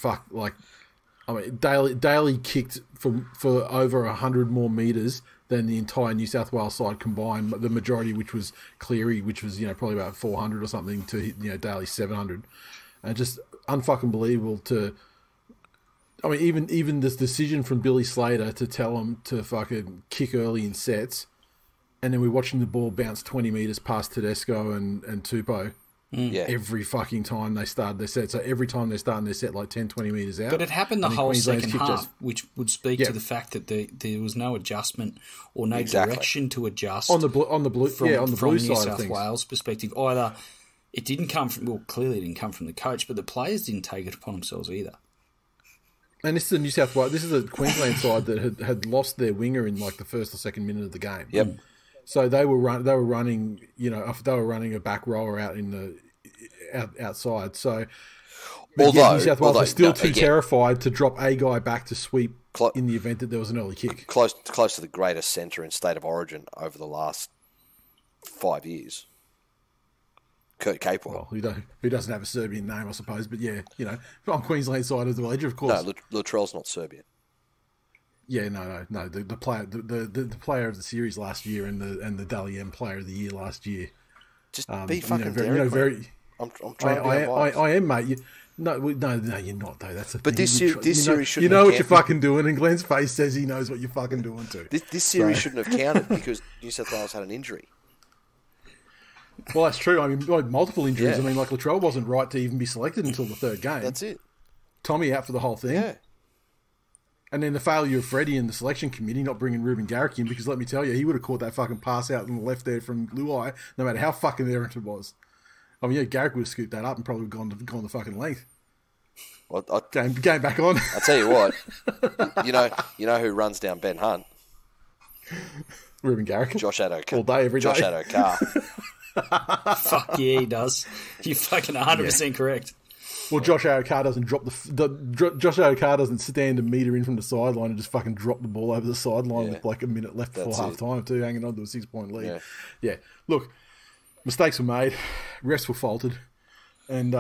Daly kicked for over 100 more metres than the entire New South Wales side combined. The majority, which was Cleary, which was, you know, probably about 400 or something, to, you know, Daly's 700, and just unfucking believable to. I mean, even this decision from Billy Slater to tell him to fucking kick early in sets, and then we're watching the ball bounce 20 metres past Tedesco and Tupou. Yeah. Every fucking time they started their set. So every time they're starting their set like 10, 20 metres out. But it happened the whole second half, which would speak to the fact that there was no adjustment or no direction to adjust on the blue from New side South of things. Wales perspective. Either it didn't come from, well, clearly it didn't come from the coach, but the players didn't take it upon themselves either. And this is the New South Wales. This is the Queensland side that had lost their winger in like the first or second minute of the game. Yep. So they were running, you know, they were running a back rower out in the outside. So, New South Wales were still too terrified to drop a guy back to sweep in the event that there was an early kick. Close to the greatest centre in State of Origin over the last 5 years. Kurt Capewell. Well, who doesn't have a Serbian name, I suppose, but yeah, you know, on Queensland side of the ledger, of course. No, Latrell's not Serbian. Yeah, no. The player, the player of the series last year and the Dally M player of the year last year. Just be fucking very. I'm trying to be unbiased. I am, mate. No, you're not though. That's the but thing. This series shouldn't. You know what you're fucking doing, and Glenn's face says he knows what you're fucking doing too. This series shouldn't have counted because New South Wales had an injury. Well, that's true. I mean, like multiple injuries. Yeah. I mean, like Latrell wasn't right to even be selected until the third game. That's it. Tommy out for the whole thing. Yeah. And then the failure of Freddie and the selection committee not bringing Ruben Garrick in, because let me tell you, he would have caught that fucking pass out on the left there from Luai, no matter how fucking errant it was. I mean, yeah, Garrick would have scooped that up and probably gone the fucking length. Well, game back on. I'll tell you what. you know who runs down Ben Hunt? Ruben Garrick. Josh Adokar. All day, every day. Josh Adokar. Fuck yeah, he does. You're fucking 100% correct. Well, Josh Adokar doesn't Josh Adokar doesn't stand a metre in from the sideline and just fucking drop the ball over the sideline with like a minute left before half time too, hanging on to a 6-point lead. Yeah. Look, mistakes were made, refs were faulted, and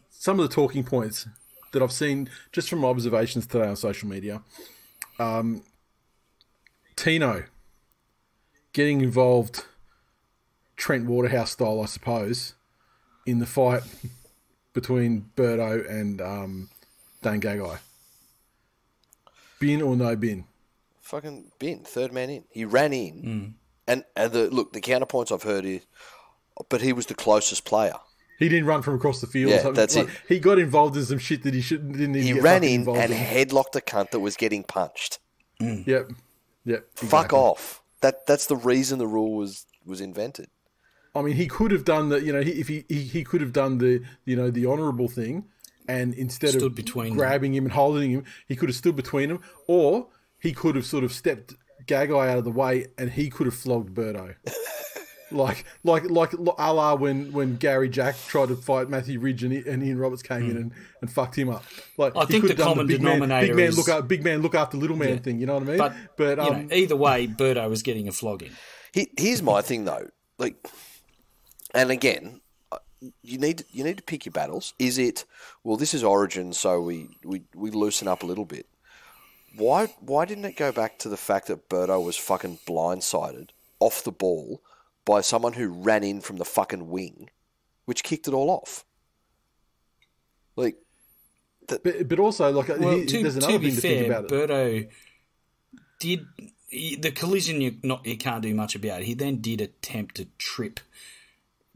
some of the talking points that I've seen just from my observations today on social media, Tino getting involved, Trent Waterhouse style, I suppose, in the fight between Birdo and Dane Gagai. Bin or no bin? Fucking bin, third man in. He ran in, and the counterpoints I've heard is, but he was the closest player. He didn't run from across the field. Yeah, that's it. He got involved in some shit that he didn't. He ran in and headlocked a cunt that was getting punched. Yep. Fuck off. That's the reason the rule was invented. I mean, he could have done the, if he could have done the, the honourable thing, and instead stood of between grabbing him and holding him, he could have stood between them, or he could have sort of stepped Gagai out of the way, and he could have flogged Birdo. like a la when Gary Jack tried to fight Matthew Ridge and Ian Roberts came in and fucked him up. Like, I think the common denominator big man look after little man thing. You know what I mean? But either way, Birdo was getting a flogging. Here's my thing though, and again, you need to pick your battles. Is it, well, this is Origin, so we loosen up a little bit. Why didn't it go back to the fact that Birdo was fucking blindsided off the ball by someone who ran in from the fucking wing, which kicked it all off? But also, there's another thing to think about it. Birdo did the collision. You can't do much about it. He then did attempt to trip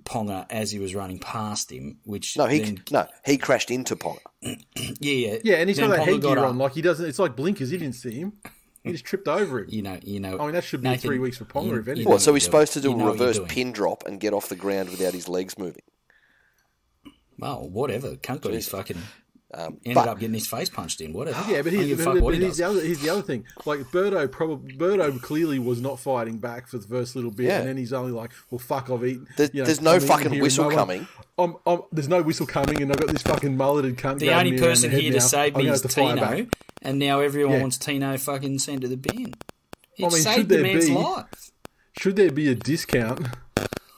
Ponga as he was running past him, which he crashed into Ponga. yeah, and he's got that headgear on, like he doesn't. It's like blinkers. He didn't see him. He just tripped over him. You know. I mean, that should be Nathan, 3 weeks for Ponga, if anything. Well, so he's supposed to do a reverse pin drop and get off the ground without his legs moving. Well, whatever. Cunt got his fucking. Ended up getting his face punched in, whatever. Yeah, but here's the other thing. Like, Birdo clearly was not fighting back for the first little bit, and then he's only like, well, fuck, I've eaten. There's no fucking whistle coming. There's no whistle coming, and I've got this fucking mulleted cunt. The only person here to save me is Tino, and now everyone wants Tino fucking sent to the bin. It saved the man's life. Should there be a discount?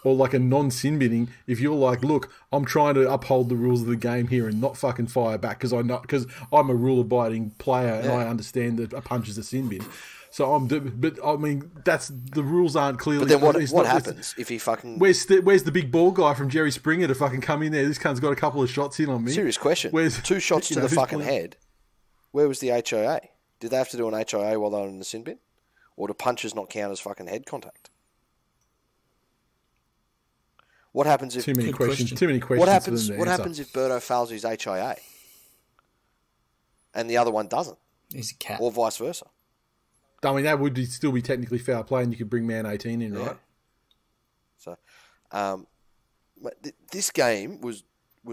Or like a non-sin binning, if you're like, look, I'm trying to uphold the rules of the game here and not fucking fire back because I'm a rule-abiding player and I understand that a punch is a sin bin. So but I mean, the rules aren't clearly. But then what happens if he fucking? Where's the big ball guy from Jerry Springer to fucking come in there? This cunt's got a couple of shots in on me. Serious question. Where's 2 shots to the fucking head? Where was the HIA? Did they have to do an HIA while they were in the sin bin, or do punches not count as fucking head contact? What happens if too many questions? What happens if Birdo fails his HIA and the other one doesn't? He's a cat, or vice versa. I mean, that would still be technically foul play, and you could bring man 18 in, right? So, this game was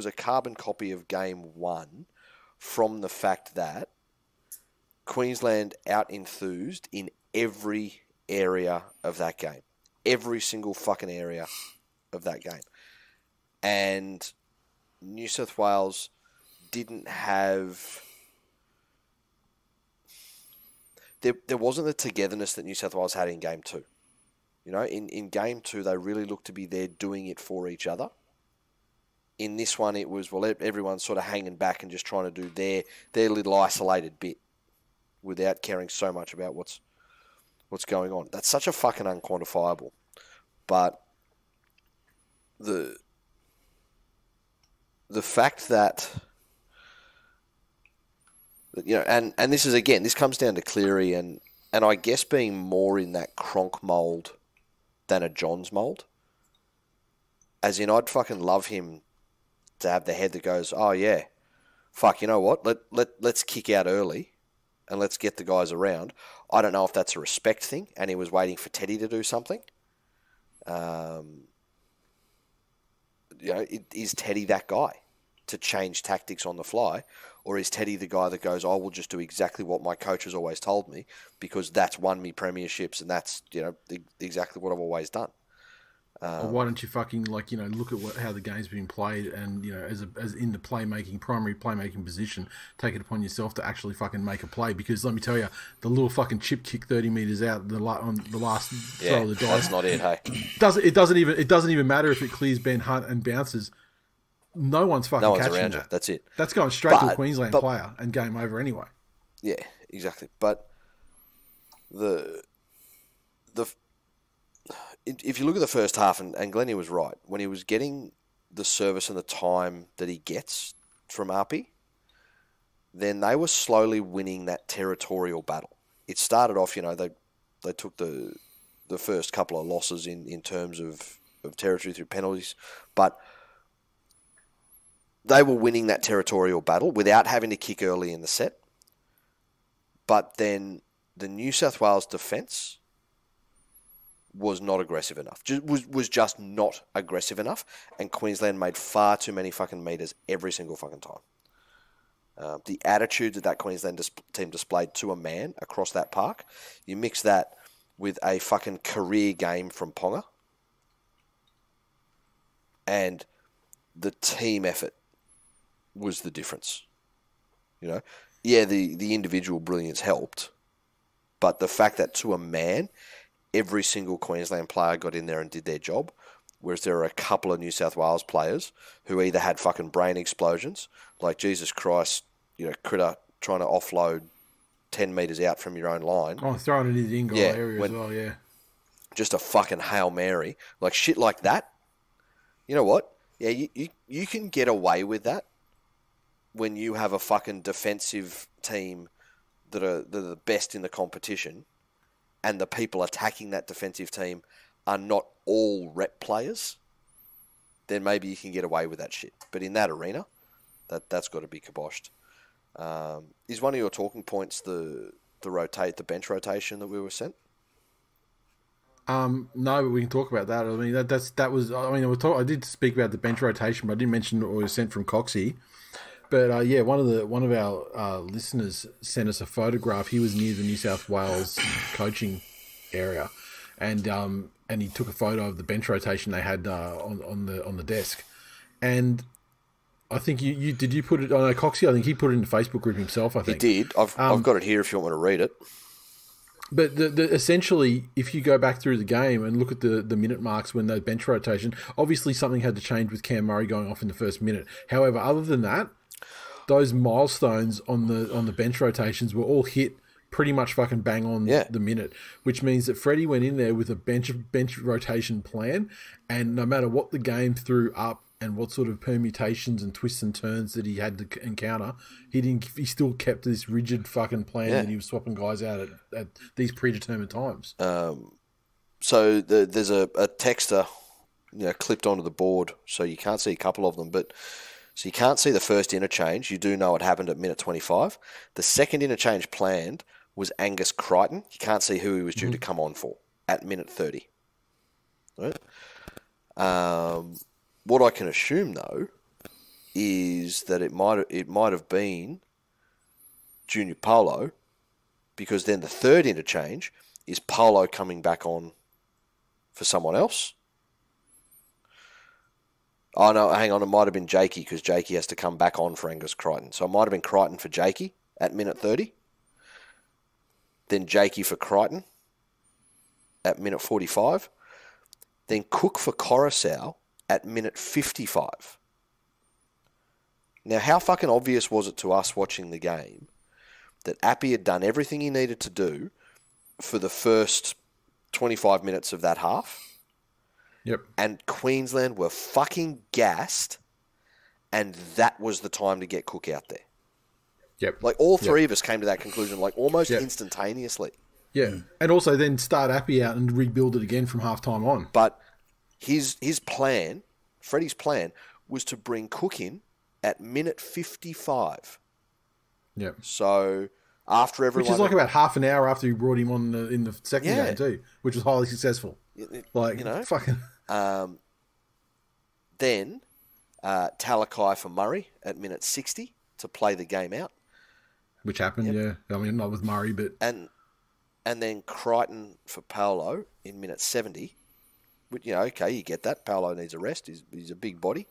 a carbon copy of Game 1 from the fact that Queensland out-enthused in every area of that game, every single fucking area of that game, and New South Wales didn't have. There wasn't the togetherness that New South Wales had in Game 2. You know, in Game 2 they really looked to be there doing it for each other. In this one it was, well, everyone's sort of hanging back and just trying to do their little isolated bit without caring so much about what's going on. That's such a fucking unquantifiable, but. The fact that you know, and this is again, this comes down to Cleary and I guess being more in that Cronk mould than a Johns mould. As in, I'd fucking love him to have the head that goes, oh yeah, fuck, you know what? Let's kick out early and let's get the guys around. I don't know if that's a respect thing, and he was waiting for Teddy to do something. You know, is Teddy that guy to change tactics on the fly? Or is Teddy the guy that goes, I will just do exactly what my coach has always told me because that's won me premierships and that's, you know, exactly what I've always done. Why don't you fucking look at how the game's been played and, you know, as in the primary playmaking position, take it upon yourself to actually fucking make a play, because let me tell you, the little fucking chip kick 30 metres out on the last throw of the dive. That's not it, hey. It doesn't even matter if it clears Ben Hunt and bounces. No one's fucking catching around that. You. That's it. That's going straight to a Queensland player and game over anyway. Yeah, exactly. But if you look at the first half, and Glennie was right, when he was getting the service and the time that he gets from RP, then they were slowly winning that territorial battle. It started off, you know, they took the first couple of losses in terms of territory through penalties, but they were winning that territorial battle without having to kick early in the set. But then the New South Wales defence was not aggressive enough. Was just not aggressive enough, and Queensland made far too many fucking meters every single fucking time. The attitude that Queensland team displayed to a man across that park, you mix that with a fucking career game from Ponga, and the team effort was the difference. You know, yeah, the individual brilliance helped, but the fact that to a man, every single Queensland player got in there and did their job, whereas there are a couple of New South Wales players who either had fucking brain explosions, like Jesus Christ, you know, Critter trying to offload 10 metres out from your own line. Oh, throwing it in the in-goal area as well, yeah. Just a fucking Hail Mary. Like, shit like that. You know what? Yeah, you can get away with that when you have a fucking defensive team that are the best in the competition, and the people attacking that defensive team are not all rep players. Then maybe you can get away with that shit. But in that arena, that's got to be kiboshed. Is one of your talking points the bench rotation that we were sent? No, but we can talk about that. I mean, that was. I mean, I did speak about the bench rotation, but I didn't mention what was sent from Coxie. But yeah, one of our listeners sent us a photograph. He was near the New South Wales coaching area, and he took a photo of the bench rotation they had on the desk, and I think you did you put it on Coxie? I think he put it in the Facebook group himself. I think he did. I've got it here if you want me to read it. But essentially, if you go back through the game and look at the minute marks when those bench rotation, obviously something had to change with Cam Murray going off in the first minute. However, other than that, those milestones on the bench rotations were all hit pretty much fucking bang on the minute, which means that Freddie went in there with a bench rotation plan, and no matter what the game threw up and what sort of permutations and twists and turns that he had to encounter, he still kept this rigid fucking plan that he was swapping guys out at these predetermined times. So there's a texter, clipped onto the board, so you can't see a couple of them, but so you can't see the first interchange. You do know it happened at minute 25. The second interchange planned was Angus Crichton. You can't see who he was due to come on for at minute 30. Right? What I can assume, though, is that it might have been Junior Polo, because then the third interchange is Polo coming back on for someone else. Oh, no, hang on, it might have been Jakey, because Jakey has to come back on for Angus Crichton. So it might have been Crichton for Jakey at minute 30. Then Jakey for Crichton at minute 45. Then Cook for Coruscant at minute 55. Now, how fucking obvious was it to us watching the game that Appy had done everything he needed to do for the first 25 minutes of that half? Yep. And Queensland were fucking gassed, and that was the time to get Cook out there. Yep. Like, all three of us came to that conclusion, like, almost instantaneously. Yeah. And also then start Appy out and rebuild it again from half-time on. But his plan, Freddie's plan, was to bring Cook in at minute 55. Yep. So after everyone... Which is like about half an hour after he brought him on in the second game too, which was highly successful. Like, fucking... Then Talakai for Murray at minute 60 to play the game out. Which happened, yeah. I mean, not with Murray, but... And then Crichton for Paolo in minute 70. Which, okay, you get that. Paolo needs a rest. He's a big body.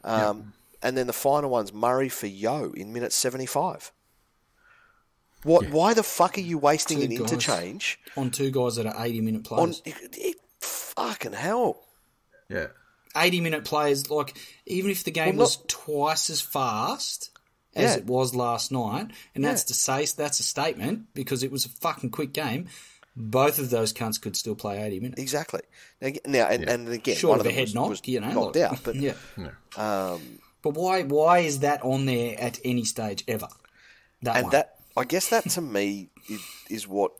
And then the final one's Murray for Yo in minute 75. Why the fuck are you wasting an interchange? On two guys that are 80-minute players. Fucking hell. Yeah. 80-minute players, like, even if the game was twice as fast as it was last night, and that's a statement, because it was a fucking quick game, both of those cunts could still play 80 minutes. Exactly. Now, and again, short one of of a them head knock, knocked out. But, but why is that on there at any stage ever? I guess that to me is what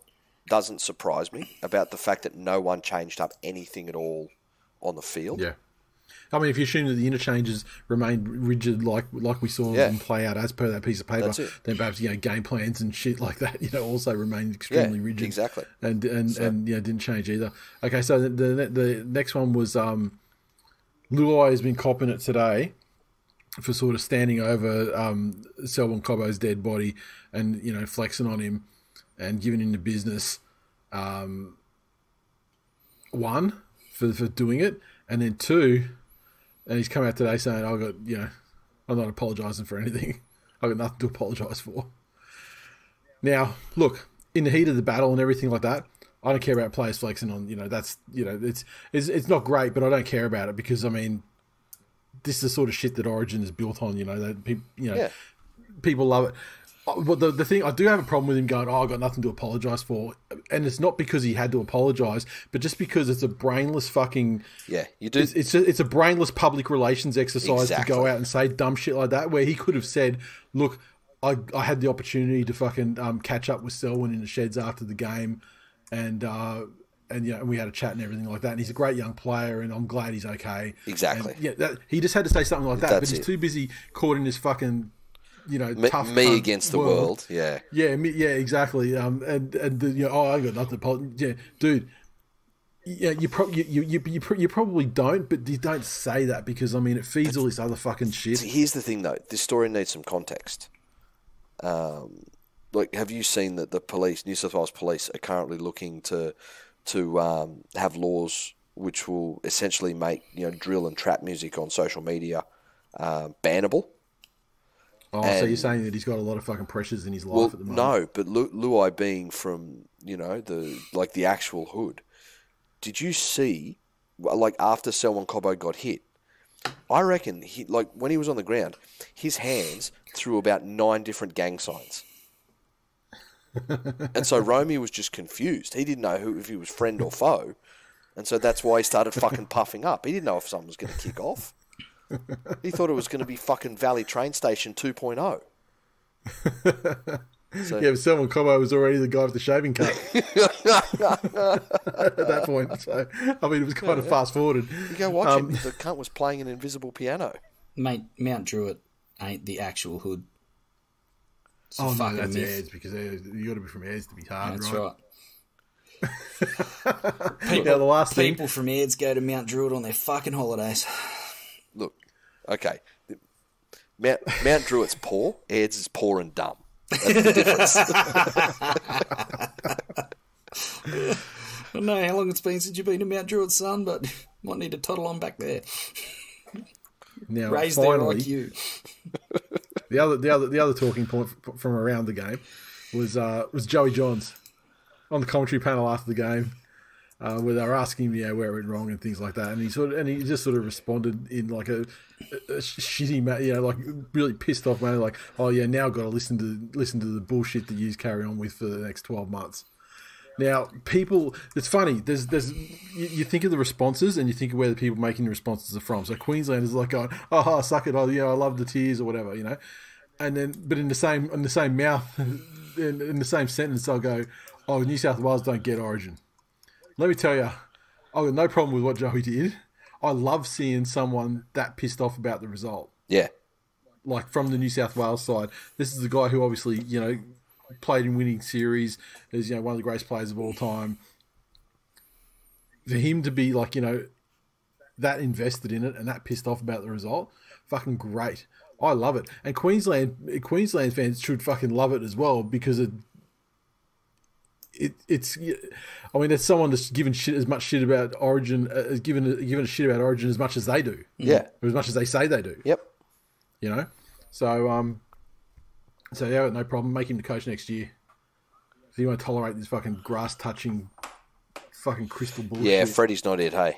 doesn't surprise me about the fact that no one changed up anything at all on the field. Yeah. I mean, if you assume that the interchanges remain rigid, like we saw them play out as per that piece of paper, then perhaps game plans and shit like that, also remain extremely rigid. Exactly. And didn't change either. Okay, so the next one was Luai has been copping it today for sort of standing over Selwyn Cobbo's dead body and flexing on him and giving him the business. One for doing it, and then two. And he's come out today saying, I'm not apologising for anything. I've got nothing to apologise for. Now, look, in the heat of the battle and everything like that, I don't care about players flexing on, that's, it's not great, but I don't care about it because, I mean, this is the sort of shit that Origin is built on, people love it. But the thing, I do have a problem with him going, I've got nothing to apologise for. And it's not because he had to apologise, but just because it's a brainless fucking... Yeah, you do. It's a brainless public relations exercise to go out and say dumb shit like that, where he could have said, look, I had the opportunity to fucking catch up with Selwyn in the sheds after the game and we had a chat and everything like that. And he's a great young player and I'm glad he's okay. Exactly. And, he just had to say something like that, but he's too busy caught in this fucking... tough me against the world. Yeah, exactly. I got nothing to dude. Yeah, you probably don't, but you don't say that because I mean it feeds all this other fucking shit. Here's the thing, though. This story needs some context. Have you seen that the police, New South Wales Police, are currently looking to have laws which will essentially make drill and trap music on social media bannable? Oh, so you're saying that he's got a lot of fucking pressures in his life at the moment? No, but Luai being from, the actual hood. Did you see, after Selwyn Cobbo got hit, I reckon, when he was on the ground, his hands threw about 9 different gang signs. And so Romy was just confused. He didn't know if he was friend or foe. And so that's why he started fucking puffing up. He didn't know if someone was going to kick off. He thought it was going to be fucking Valley Train Station 2.0. But Selwyn Cobbo was already the guy with the shaving cut at that point. So, I mean, it was kind of fast-forwarded. You go watch him. The cunt was playing an invisible piano. Mate, Mount Druitt ain't the actual hood. No, that's Ayers, because you got to be from Ayers to be hard, that's right? The last thing... People from Ayers go to Mount Druitt on their fucking holidays. Look, okay. Mount Druitt's poor. Ayers is poor and dumb. That's the difference. I don't know how long it's been since you've been to Mount Druitt, son, but might need to toddle on back there. Now, raise finally, their IQ. The other talking point from around the game was Joey Johns on the commentary panel after the game, where they were asking him, where it went wrong and things like that, and he just sort of responded in like a shitty, like really pissed off manner, like, oh yeah, now I've got to listen to the bullshit that you carry on with for the next 12 months. Now, people, it's funny. You think of the responses and you think of where the people making the responses are from. So Queensland is like going, "Oh, suck it! Oh, I love the tears" or whatever, And then, but in the same mouth, in the same sentence, they'll go, "Oh, New South Wales don't get Origin." Let me tell you, I've got no problem with what Joey did. I love seeing someone that pissed off about the result. Yeah, like from the New South Wales side, this is the guy who obviously played in winning series, is one of the greatest players of all time. For him to be like that invested in it and that pissed off about the result, fucking great. I love it, and Queensland fans should fucking love it as well because it's. I mean, it's someone that's given as much shit about Origin, given a shit about Origin as much as they do. Yeah, or as much as they say they do. Yep. So yeah, no problem. Make him the coach next year. So you won't tolerate this fucking grass touching, fucking crystal bullshit. Yeah, Freddie's not it. Hey,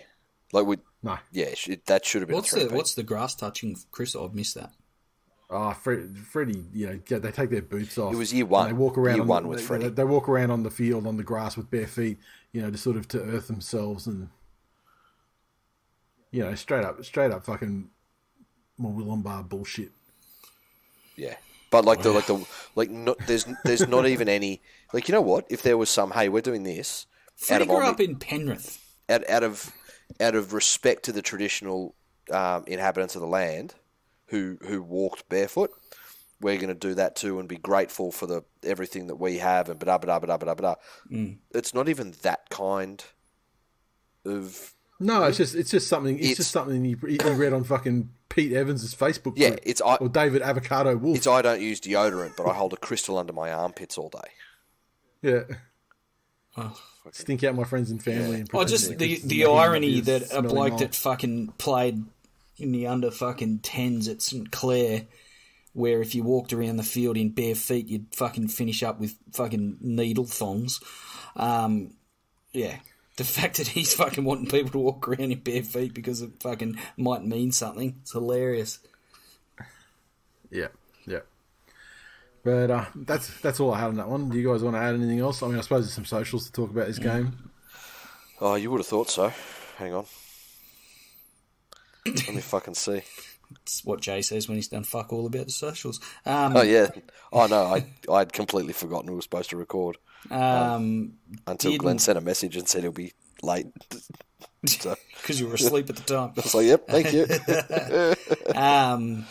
no. Yeah, that should have been. What's the grass touching, Chris? I've missed that. Oh, Freddie, they take their boots off. It was year one. They walk around. Year one with Freddie. They walk around on the field on the grass with bare feet, to sort of to earth themselves and, straight up fucking Willumbar bullshit. Yeah. But there's not even any, you know what? If there was some, hey, we're doing this. Freddie grew up in Penrith. Out of respect to the traditional inhabitants of the land who walked barefoot. We're going to do that too and be grateful for everything that we have and blah, blah, blah, blah, blah. It's not even that kind of... No, it's just something. It's just something you read on fucking Pete Evans' Facebook group. Or David Avocado Wolf. It's I don't use deodorant, but I hold a crystal under my armpits all day. Yeah. Stink out my friends and family. Yeah. Just the irony that a bloke that fucking played in the under fucking 10s at St Clair, where if you walked around the field in bare feet, you'd fucking finish up with fucking needle thongs. The fact that he's fucking wanting people to walk around in bare feet because it fucking might mean something. It's hilarious. Yeah. But that's all I had on that one. Do you guys want to add anything else? I mean, I suppose there's some socials to talk about this game. Oh, you would have thought so. Hang on. Let me fucking see. It's what Jay says when he's done fuck all about the socials. Oh, yeah. Oh, no, I'd completely forgotten we were supposed to record. Until Glenn sent a message and said he'll be late. Because you were asleep at the time. I was like, yep, thank you. I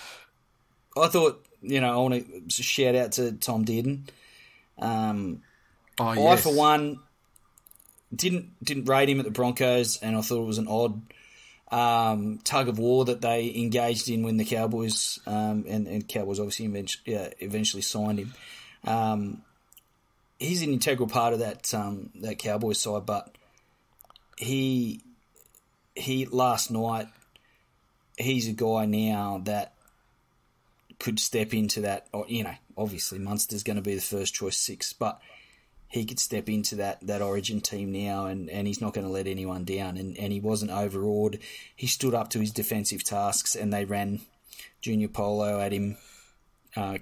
thought, I want to shout out to Tom Dearden. I, for one, didn't rate him at the Broncos, and I thought it was an odd tug of war that they engaged in when the Cowboys, and Cowboys obviously eventually signed him. He's an integral part of that Cowboys side, but he last night, he's a guy now that could step into that. Obviously Munster's going to be the first choice 6, but he could step into that Origin team now, and he's not going to let anyone down. And he wasn't overawed. He stood up to his defensive tasks, and they ran Junior Polo at him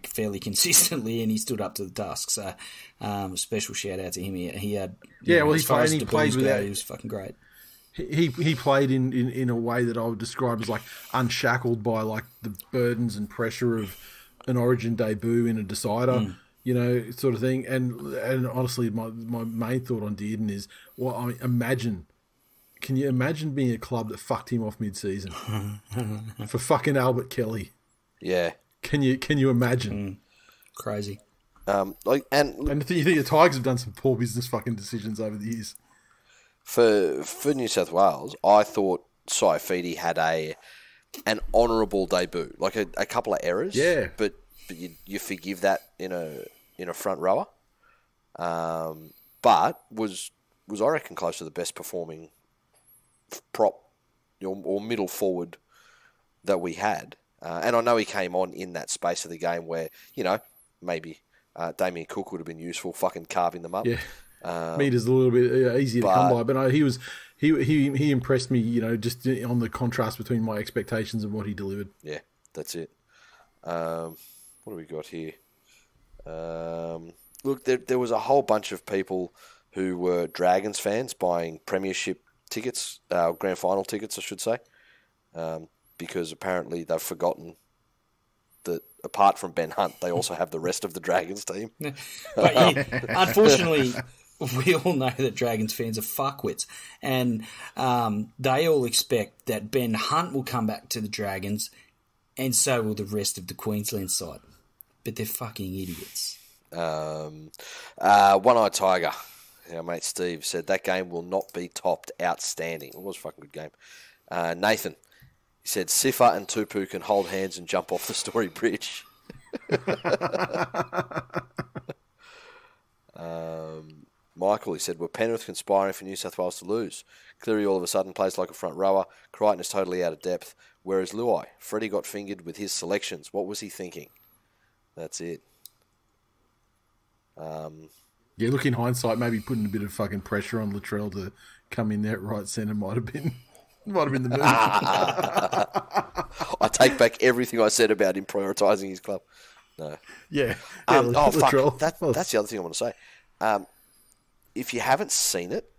fairly consistently, and he stood up to the task. So, special shout out to him. He had, he played with that. He was fucking great. He played in a way that I would describe as like unshackled by like the burdens and pressure of an Origin debut in a decider, sort of thing. And honestly, my main thought on Dearden is, can you imagine being a club that fucked him off mid-season for fucking Albert Kelly? Yeah. Can you imagine? Crazy. And you think the Tigers have done some poor business fucking decisions over the years. For New South Wales, I thought Saifidi had an honourable debut, like a couple of errors. Yeah, but you forgive that in a front rower. But was I reckon close to the best performing prop or middle forward that we had. And I know he came on in that space of the game where maybe Damien Cook would have been useful, fucking carving them up. Yeah. Meters a little bit easier to come by, but no, he impressed me, just on the contrast between my expectations and what he delivered. Yeah, that's it. What do we got here? Look, there was a whole bunch of people who were Dragons fans buying premiership tickets, grand final tickets, I should say, because apparently they've forgotten that apart from Ben Hunt, they also have the rest of the Dragons team. But unfortunately, we all know that Dragons fans are fuckwits, and they all expect that Ben Hunt will come back to the Dragons, and so will the rest of the Queensland side. But they're fucking idiots. One-Eyed Tiger, our mate Steve, said that game will not be topped. Outstanding. It was a fucking good game. Nathan, he said Sifa and Tupu can hold hands and jump off the Story Bridge. Michael, he said, were Penrith conspiring for New South Wales to lose? Cleary all of a sudden plays like a front rower. Crichton is totally out of depth. Whereas Luai, Freddie got fingered with his selections. What was he thinking? That's it. Yeah, look, in hindsight, maybe putting a bit of fucking pressure on Latrell to come in there at right centre might have been the move. I take back everything I said about him prioritising his club. No. Yeah. Fuck. That's the other thing I want to say. If you haven't seen it,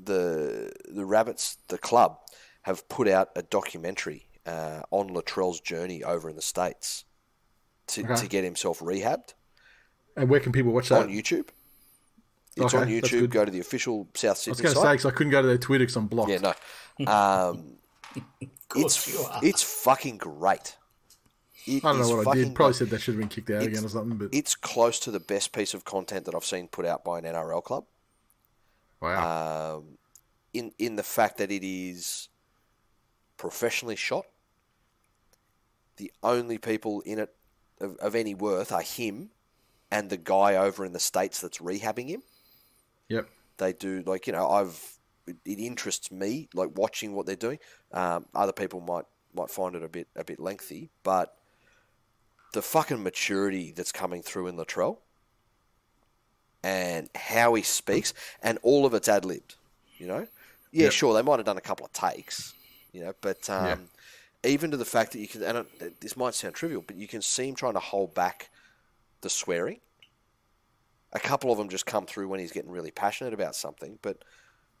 the Rabbits, the club, have put out a documentary on Latrell's journey over in the States to get himself rehabbed. And where can people watch that? On YouTube. It's on YouTube. Go to the official South Sydney site. I was going to say, because I couldn't go to their Twitter because I'm blocked. Yeah, no. It's fucking great. I don't know what I did. Probably said they should have been kicked out again or something. But it's close to the best piece of content that I've seen put out by an NRL club. Wow. In the fact that it is professionally shot. The only people in it of any worth are him and the guy over in the States that's rehabbing him. Yep. They do, like, you know, it interests me, like, watching what they're doing. Other people might find it a bit lengthy, but the fucking maturity that's coming through in Latrell and how he speaks, and all of it's ad-libbed, you know? Yeah, yep. Sure, they might have done a couple of takes, you know, but even to the fact that you can, and this might sound trivial, but you can see him trying to hold back the swearing. A couple of them just come through when he's getting really passionate about something, but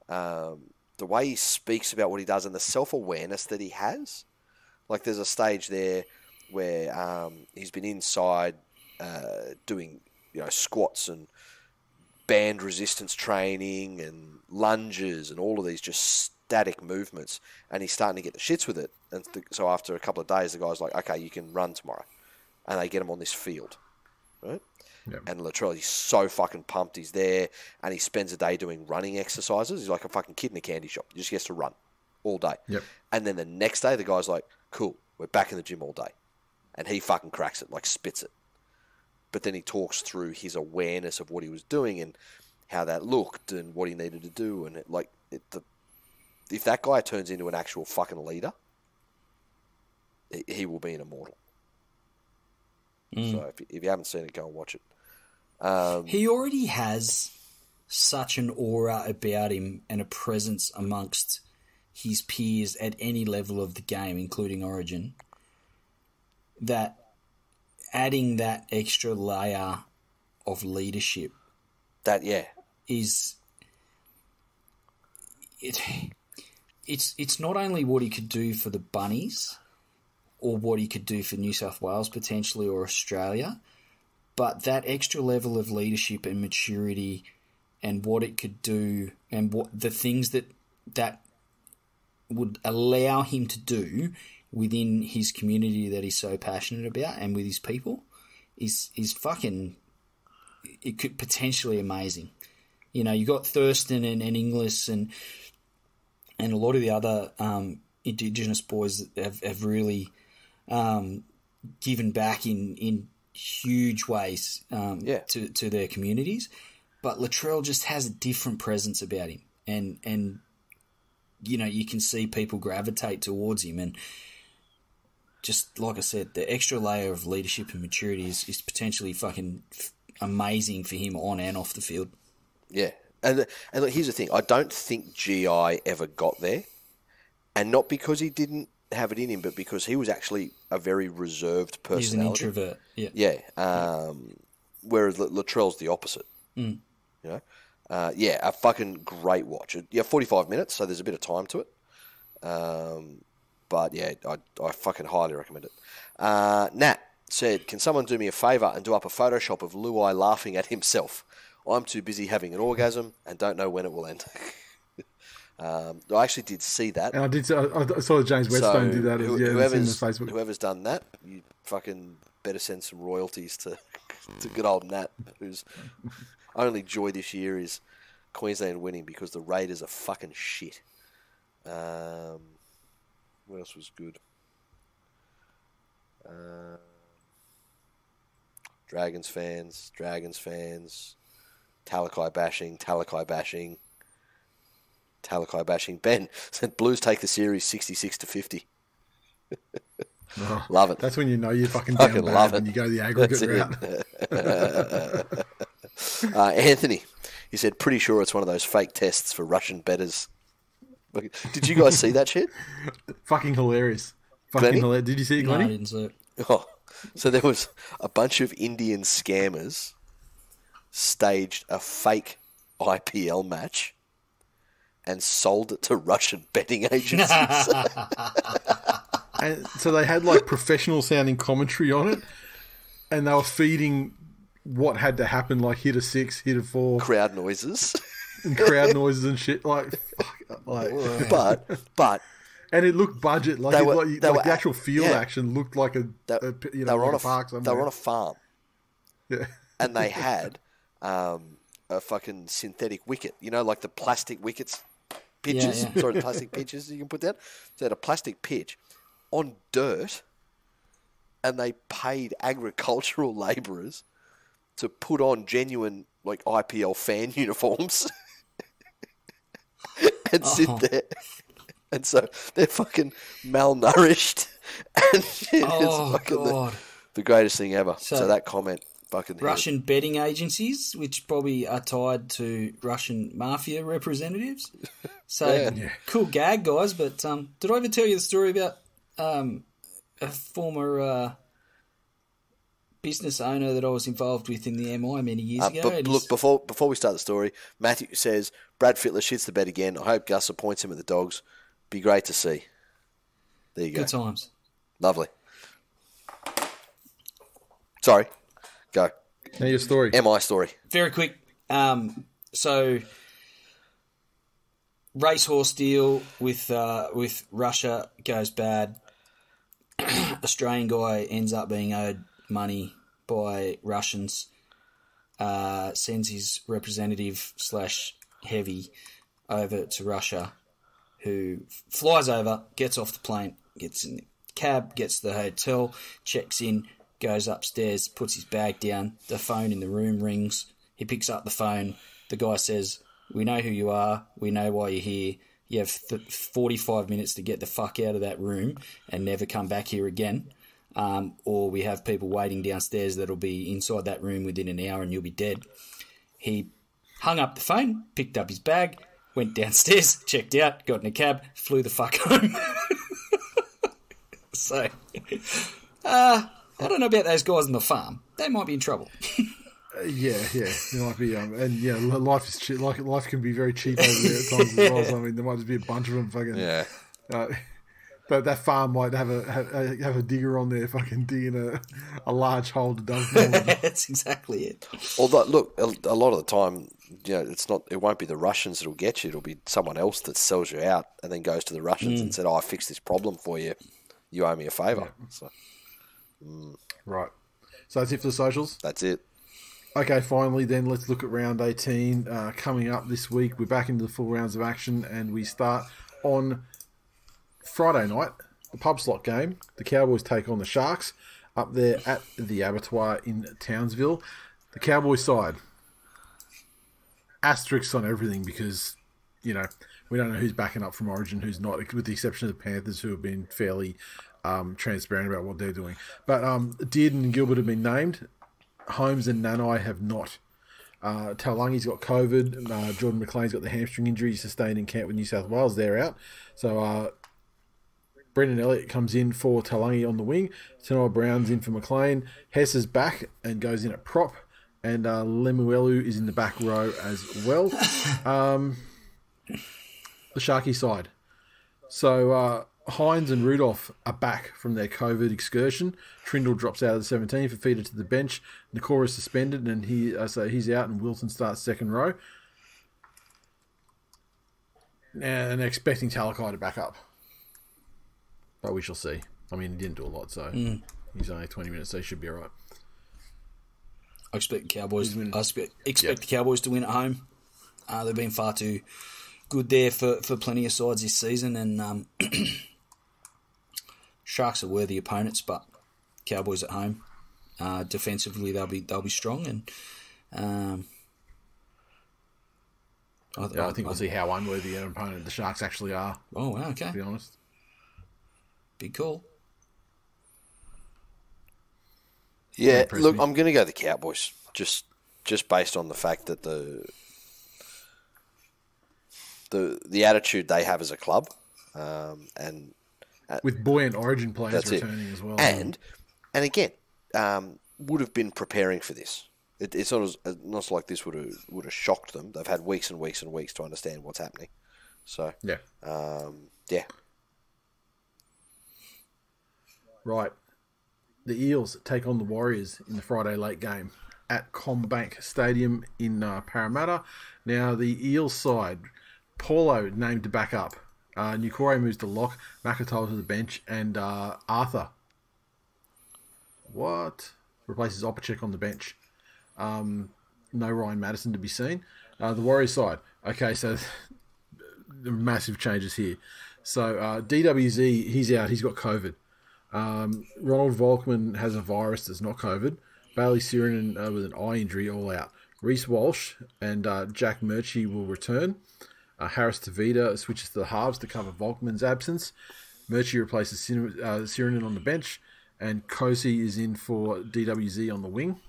the way he speaks about what he does and the self-awareness that he has, like there's a stage there where he's been inside doing, you know, squats and band resistance training and lunges and all of these just static movements, and he's starting to get the shits with it. And so after a couple of days, the guy's like, okay, you can run tomorrow. And they get him on this field, right? Yep. And Latrell, he's so fucking pumped. He's there, and he spends a day doing running exercises. He's like a fucking kid in a candy shop. He just gets to run all day. Yep. And then the next day, the guy's like, cool, we're back in the gym all day. And he fucking cracks it, like spits it. But then he talks through his awareness of what he was doing and how that looked and what he needed to do. And if that guy turns into an actual fucking leader, he will be an immortal. So if you haven't seen it, go and watch it. He already has such an aura about him and a presence amongst his peers at any level of the game, including Origin, that adding that extra layer of leadership is it's not only what he could do for the Bunnies or what he could do for New South Wales potentially or Australia, but that extra level of leadership and maturity and what it could do and what the things that would allow him to do within his community that he's so passionate about and with his people is fucking, it could potentially amazing. You know, you got Thurston and Inglis and a lot of the other Indigenous boys that have really given back in huge ways to their communities. But Latrell just has a different presence about him. And you know, you can see people gravitate towards him. And just like I said, the extra layer of leadership and maturity is potentially fucking amazing for him on and off the field. Yeah. And look, here's the thing. I don't think GI ever got there. And not because he didn't have it in him, but because he was actually a very reserved personality. He's an introvert, yeah. Whereas Latrell's the opposite. Mm. You know? A fucking great watch. 45 minutes, so there's a bit of time to it. But yeah, I fucking highly recommend it. Nat said, can someone do me a favour and do up a Photoshop of Luai laughing at himself? I'm too busy having an orgasm and don't know when it will end. I actually did see that. And I saw James Whetstone did that. Whoever's done that, you fucking better send some royalties to good old Nat, whose only joy this year is Queensland winning because the Raiders are fucking shit. What else was good? Dragons fans. Talakai bashing. Ben said Blues take the series 66-50. Love it. That's when you know you're fucking down bad when you go the aggregate route. Anthony, he said, pretty sure it's one of those fake tests for Russian bettors. Did you guys see that shit? Fucking hilarious. Hilarious. Did you see it, Glennie? No, I didn't see it. Oh, so there was a bunch of Indian scammers staged a fake IPL match and sold it to Russian betting agencies. And so they had like professional sounding commentary on it, and they were feeding what had to happen, like hit a 6, hit a 4, crowd noises and shit. But And it looked budget. Like, the actual field action looked like they were on a park somewhere. They were on a farm. Yeah. And they had a fucking synthetic wicket. You know, like the plastic wickets, pitches. Yeah. Sorry, plastic pitches you can put down. So they had a plastic pitch on dirt, and they paid agricultural labourers to put on genuine, like, IPL fan uniforms and sit there. And so they're fucking malnourished. And it's fucking the greatest thing ever. So that comment fucking Russian betting agencies, which probably are tied to Russian mafia representatives. So cool gag, guys. But did I ever tell you the story about a former business owner that I was involved with in the MI many years ago? But look, before we start the story, Matthew says, Brad Fittler shits the bed again. I hope Gus appoints him at the Dogs. Be great to see. There you go. Good times. Lovely. Sorry. Go. Now your story. MI story. Very quick. So, racehorse deal with Russia goes bad. Australian guy ends up being owed money by Russians. Sends his representative / heavy over to Russia, who flies over, gets off the plane, gets in the cab, gets to the hotel, checks in, goes upstairs, puts his bag down, the phone in the room rings, he picks up the phone, the guy says, "We know who you are, we know why you're here, you have 45 minutes to get the fuck out of that room and never come back here again, or we have people waiting downstairs that'll be inside that room within an hour and you'll be dead." He hung up the phone, picked up his bag, went downstairs, checked out, got in a cab, flew the fuck home. So, I don't know about those guys on the farm. They might be in trouble. Yeah. There might be, life is cheap. Life can be very cheap over there at times as well. So, I mean, there might just be a bunch of them fucking. Yeah. But that farm might have a digger on there, fucking digging a large hole to dump them. That's exactly it. Although, look, a lot of the time, it won't be the Russians that'll get you. It'll be someone else that sells you out and then goes to the Russians and said, "Oh, I fixed this problem for you. You owe me a favour." Yeah. So, right. So that's it for the socials? That's it. Okay, finally then, let's look at round 18. Coming up this week, we're back into the full rounds of action, and we start on Friday night, the pub slot game. The Cowboys take on the Sharks up there at the Abattoir in Townsville. The Cowboys side, asterisks on everything because, we don't know who's backing up from Origin, who's not, with the exception of the Panthers, who have been fairly transparent about what they're doing. But Dearden and Gilbert have been named. Holmes and Nanai have not. Taulangi's got COVID. Jordan McLean's got the hamstring injury sustained in camp with New South Wales. They're out. So Brendan Elliott comes in for Taulangi on the wing. Tanoa Brown's in for McLean. Hess is back and goes in at prop. And Lemuelu is in the back row as well. The Sharky side. So Hines and Rudolph are back from their COVID excursion. Trindle drops out of the 17 for feeder to the bench. Nakora is suspended and he's out, and Wilson starts second row. And they're expecting Talakai to back up. But we shall see. I mean, he didn't do a lot, so he's only 20 minutes, so he should be all right. I expect the Cowboys. The Cowboys to win at home. They've been far too good there for plenty of sides this season, and Sharks are worthy opponents, but Cowboys at home. Defensively, they'll be strong, and I think we'll see how unworthy an opponent the Sharks actually are. Oh, wow, okay. To be honest, big call. Yeah, look, I'm going to go the Cowboys, just based on the fact that the attitude they have as a club, and with buoyant Origin players returning as well, and again, would have been preparing for this. It's not like this would have shocked them. They've had weeks and weeks and weeks to understand what's happening. So yeah. Right. The Eels take on the Warriors in the Friday late game at Combank Stadium in Parramatta. Now, the Eels side, Paulo named to back up Nukore moves to lock, McIntyre to the bench, and Arthur. What? Replaces Opacek on the bench. No Ryan Madison to be seen. The Warriors side. Okay, so the massive changes here. So DWZ, he's out. He's got COVID. Ronald Volkman has a virus that's not COVID. Bailey Sirinen with an eye injury, all out. Reece Walsh and Jack Murchie will return. Harris Tavita switches to the halves to cover Volkman's absence. Murchie replaces Sirinen on the bench. And Kosi is in for DWZ on the wing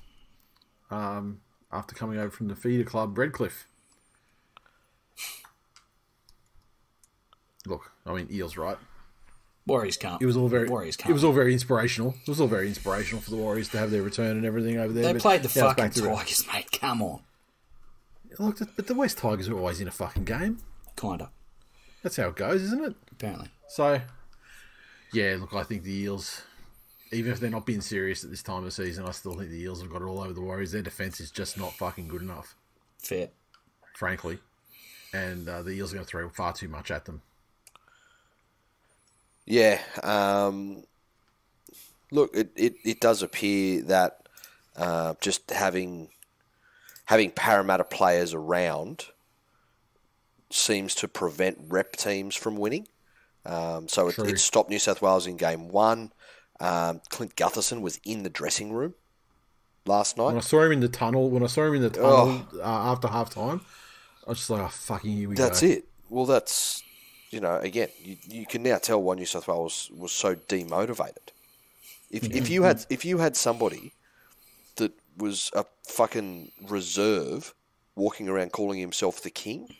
after coming over from the feeder club, Redcliffe. Look, I mean, Eels, right? Warriors can't. It was all very inspirational. It was all very inspirational for the Warriors to have their return and everything over there. They played the fucking Tigers, mate. Come on. Look, but the West Tigers are always in a fucking game. Kinda. That's how it goes, isn't it? Apparently. So, yeah, look, I think the Eels, even if they're not being serious at this time of the season, I still think the Eels have got it all over the Warriors. Their defence is just not fucking good enough. Fair. Frankly. And the Eels are going to throw far too much at them. Yeah. Look, it does appear that just having Parramatta players around seems to prevent rep teams from winning. So it stopped New South Wales in game 1. Clint Gutherson was in the dressing room last night. When I saw him in the tunnel, after half time, I was just like, oh, fucking here we go. That's it. Well, that's, again, you can now tell why New South Wales was so demotivated. If you had somebody that was a fucking reserve walking around calling himself the king,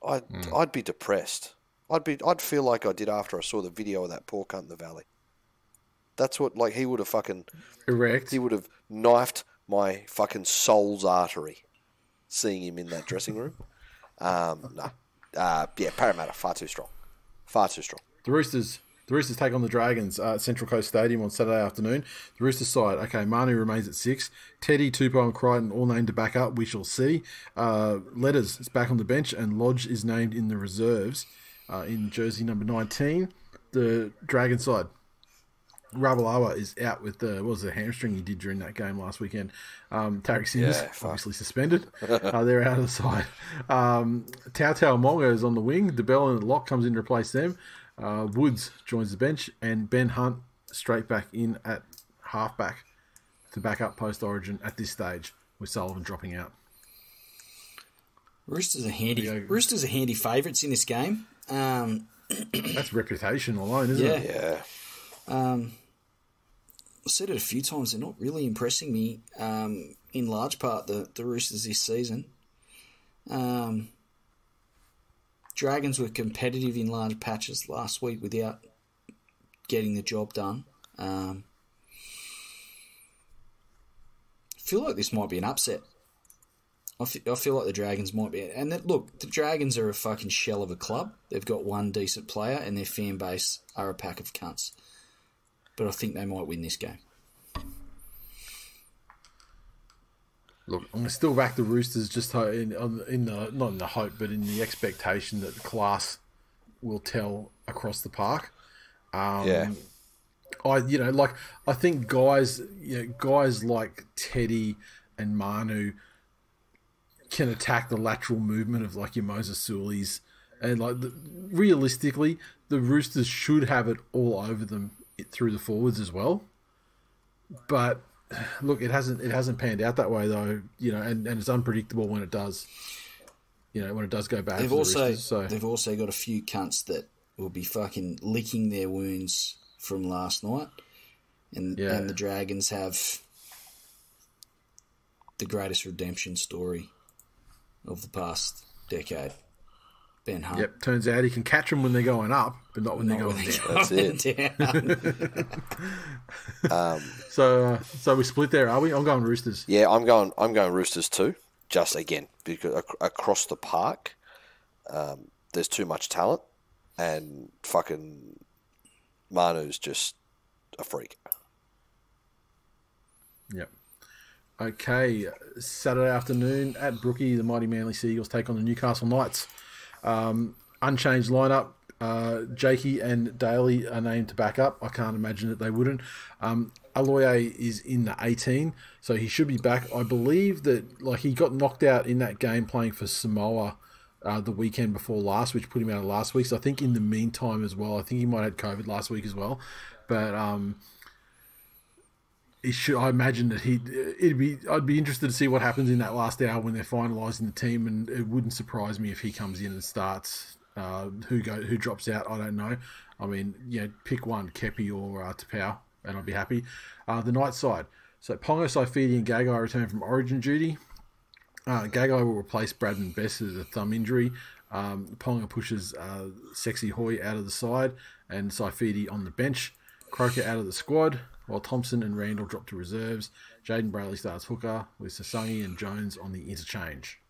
I'd be depressed. I'd feel like I did after I saw the video of that poor cunt in the valley. That's what, like, he would have fucking... Erect. He would have knifed my fucking soul's artery seeing him in that dressing room. No. Parramatta, far too strong. Far too strong. The Roosters take on the Dragons at Central Coast Stadium on Saturday afternoon. The Roosters side, okay, Manu remains at 6. Teddy, Tupou and Crichton all named to back up. We shall see. Letters is back on the bench and Lodge is named in the reserves in jersey number 19. The Dragon side, Ravalawa is out with the hamstring he did during that game last weekend. Tarek Sims, obviously suspended. They're out of the side. Tautau Mongo is on the wing. DeBell and Locke comes in to replace them. Woods joins the bench. And Ben Hunt straight back in at halfback to back up post-origin at this stage with Sullivan dropping out. Roosters are handy favourites in this game. That's reputation alone, isn't it? Yeah. I've said it a few times, they're not really impressing me, in large part, the Roosters this season. Dragons were competitive in large patches last week without getting the job done. I feel like this might be an upset. I feel like the Dragons might be... And look, the Dragons are a fucking shell of a club. They've got one decent player and their fan base are a pack of cunts. But I think they might win this game. Look, I'm going to still back the Roosters just not in the hope, but in the expectation that the class will tell across the park. I think guys like Teddy and Manu can attack the lateral movement of like your Moses Sulis, and realistically, the Roosters should have it all over them through the forwards as well. But look, it hasn't panned out that way though, and it's unpredictable when it does. When it does go bad. They've also got a few cunts that will be fucking licking their wounds from last night, and the Dragons have the greatest redemption story of the past decade. Ben Hunt. Yep, turns out he can catch them when they're going up, but not when they're going down. That's it. So we split there, are we? I'm going Roosters. Yeah, I'm going Roosters too. Just again, because across the park, there's too much talent, and fucking Manu's just a freak. Yep. Okay, Saturday afternoon at Brookie, the mighty Manly Seagulls take on the Newcastle Knights. unchanged lineup. Jakey and Daly are named to back up. I can't imagine that they wouldn't. Aloye is in the 18, so he should be back. I believe that he got knocked out in that game playing for Samoa the weekend before last, which put him out of last week. So I think in the meantime as well, I think he might have had COVID last week as well. But I imagine that I'd be interested to see what happens in that last hour when they're finalising the team, and it wouldn't surprise me if he comes in and starts. Who drops out, I don't know. I mean, pick one, Kepi or Tapau, and I'll be happy. The night side. So Ponga, Saifidi and Gagai return from Origin duty. Gagai will replace Bradman Best as a thumb injury. Ponga pushes Sexy Hoy out of the side and Saifidi on the bench. Croker out of the squad, while Thompson and Randall drop to reserves. Jaden Brayley starts hooker with Sasangi and Jones on the interchange.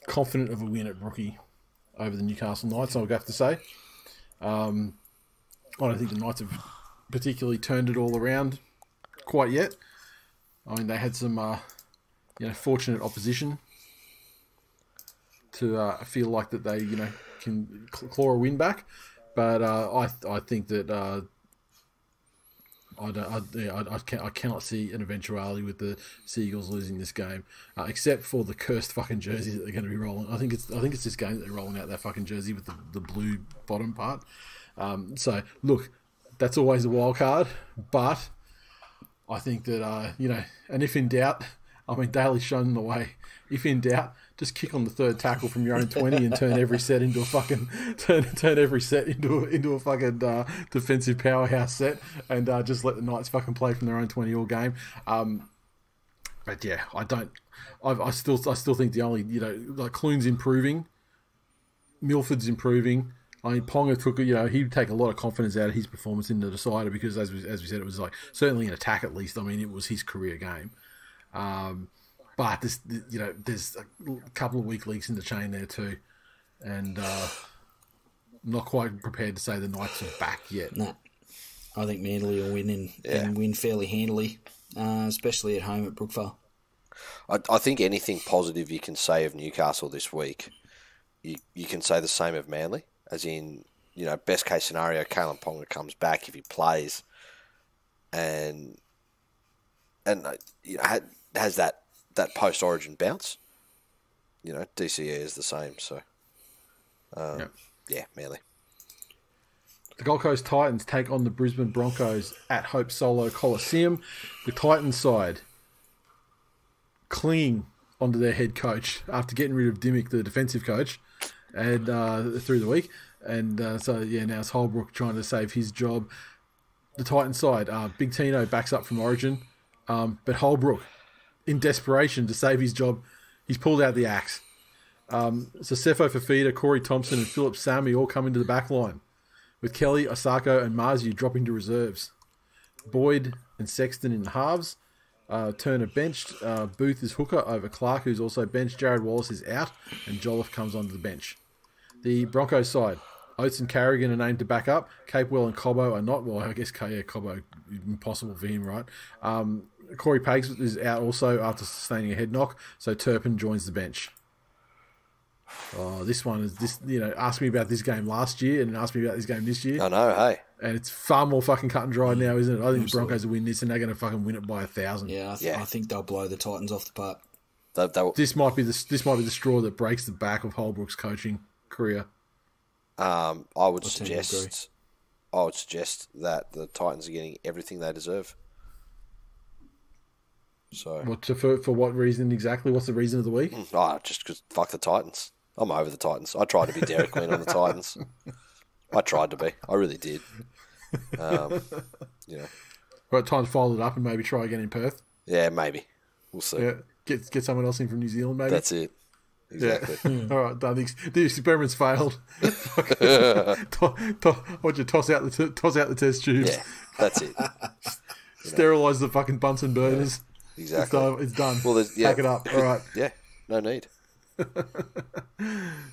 Confident of a win at Brookie over the Newcastle Knights, I would have to say. I don't think the Knights have particularly turned it all around quite yet. I mean, they had some, fortunate opposition to feel like that they, can claw a win back. But I think that I cannot see an eventuality with the Seagulls losing this game, except for the cursed fucking jersey that they're going to be rolling. I think it's this game that they're rolling out that fucking jersey with the blue bottom part. So look, that's always a wild card, but I think that and if in doubt, I mean, Daly's shown the way. If in doubt, just kick on the third tackle from your own 20 and turn every set into a fucking turn every set into a fucking defensive powerhouse set, and just let the Knights fucking play from their own 20 all game. But yeah, I still think the only Clune's improving, Milford's improving. I mean, Ponga took he'd take a lot of confidence out of his performance in the decider because as we said, it was certainly an attack at least. I mean, it was his career game. But there's a couple of weak links in the chain there too, and I'm not quite prepared to say the Knights are back yet. No, I think Manly will win and win fairly handily, especially at home at Brookvale. I think anything positive you can say of Newcastle this week, you can say the same of Manly, as in best case scenario, Kalen Ponga comes back if he plays, and has that post-origin bounce. DCE is the same, so Manly. The Gold Coast Titans take on the Brisbane Broncos at Hope Solo Coliseum. The Titans side clinging onto their head coach after getting rid of Dimmick, the defensive coach, and through the week. And now it's Holbrook trying to save his job. The Titans side, Big Tino backs up from Origin, but Holbrook, in desperation to save his job, he's pulled out the axe. So Sefo Fafita, Corey Thompson and Philip Sami all come into the back line, with Kelly, Osako and Marzu dropping to reserves. Boyd and Sexton in the halves. Turner benched. Booth is hooker over Clark, who's also benched. Jared Wallace is out, and Jolliffe comes onto the bench. The Broncos side, Oates and Carrigan are named to back up. Capewell and Cobbo are not. Well, I guess Cobbo, impossible for him, right? Corey Pags is out also after sustaining a head knock, so Turpin joins the bench. Oh, this one is this. Ask me about this game last year and ask me about this game this year. I know, hey. And it's far more fucking cut and dry now, isn't it? I think the Broncos will win this, and they're going to fucking win it by 1,000. Yeah, I think they'll blow the Titans off the park. This might be the straw that breaks the back of Holbrook's coaching career. I would suggest that the Titans are getting everything they deserve. So, for what reason exactly? What's the reason of the week? Just because fuck the Titans. I'm over the Titans. I tried to be Derek Queen on the Titans. I tried to be. I really did. Right, time to fold it up and maybe try again in Perth. Yeah, maybe. We'll see. Yeah, get someone else in from New Zealand, maybe. That's it. Exactly. Yeah. All right, done. The experiment's failed. What'd you toss out the test tubes? Yeah, that's it. Sterilise the fucking Bunsen burners. Yeah, exactly. It's done. Well, pack it up. All right. Yeah, no need.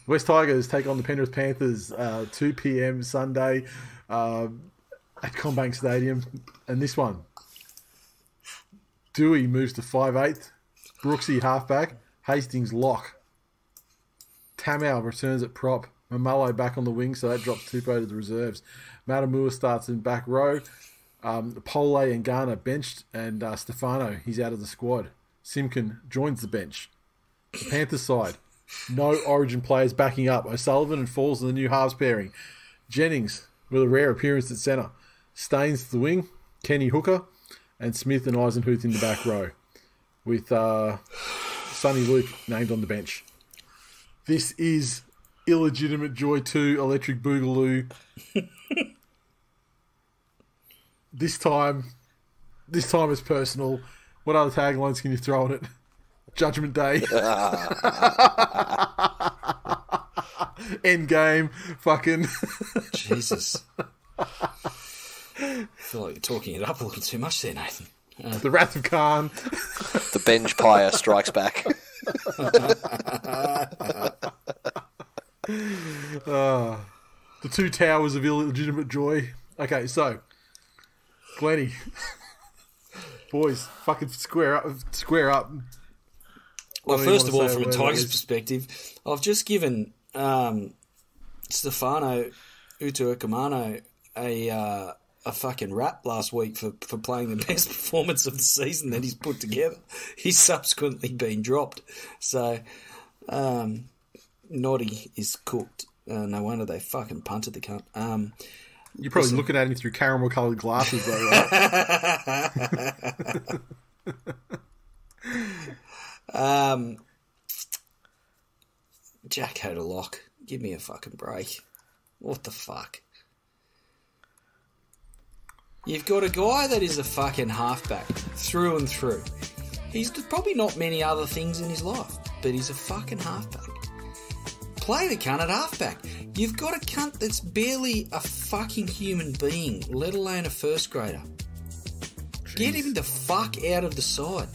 West Tigers take on the Penrith Panthers 2 p.m. Sunday at CommBank Stadium. And this one, Dewey moves to 5'8", Brooksy halfback, Hastings lock. Tamau returns at prop. Mamalo back on the wing, so that drops Tupou to the reserves. Matamua starts in back row. Pole and Garner benched, and Stefano, he's out of the squad. Simkin joins the bench. The Panthers side, no Origin players backing up. O'Sullivan and Falls in the new halves pairing. Jennings with a rare appearance at centre. Staines to the wing. Kenny Hooker, and Smith and Eisenhuth in the back row, with Sonny Luke named on the bench. This is illegitimate Joy 2 Electric Boogaloo. This time is personal. What other taglines can you throw on it? Judgment Day. End game. Fucking. Jesus. I feel like you're talking it up a little too much there, Nathan. The Wrath of Khan. The Benj Pyre strikes back. The two towers of illegitimate joy. Okay, so Glennie, boys, fucking square up. Well, first of all, from a Tigers perspective, I've just given Stefano Utoikamano a fucking rap last week for playing the best performance of the season that he's put together. He's subsequently been dropped. So, Noddy is cooked. No wonder they fucking punted the cunt. You're probably looking at him through caramel-coloured glasses, though, right? Jack Hodalock, give me a fucking break. What the fuck? You've got a guy that is a fucking halfback through and through. He's probably not many other things in his life, but he's a fucking halfback. Play the cunt at halfback. You've got a cunt that's barely a fucking human being, let alone a first grader. Jeez. Get him the fuck out of the side.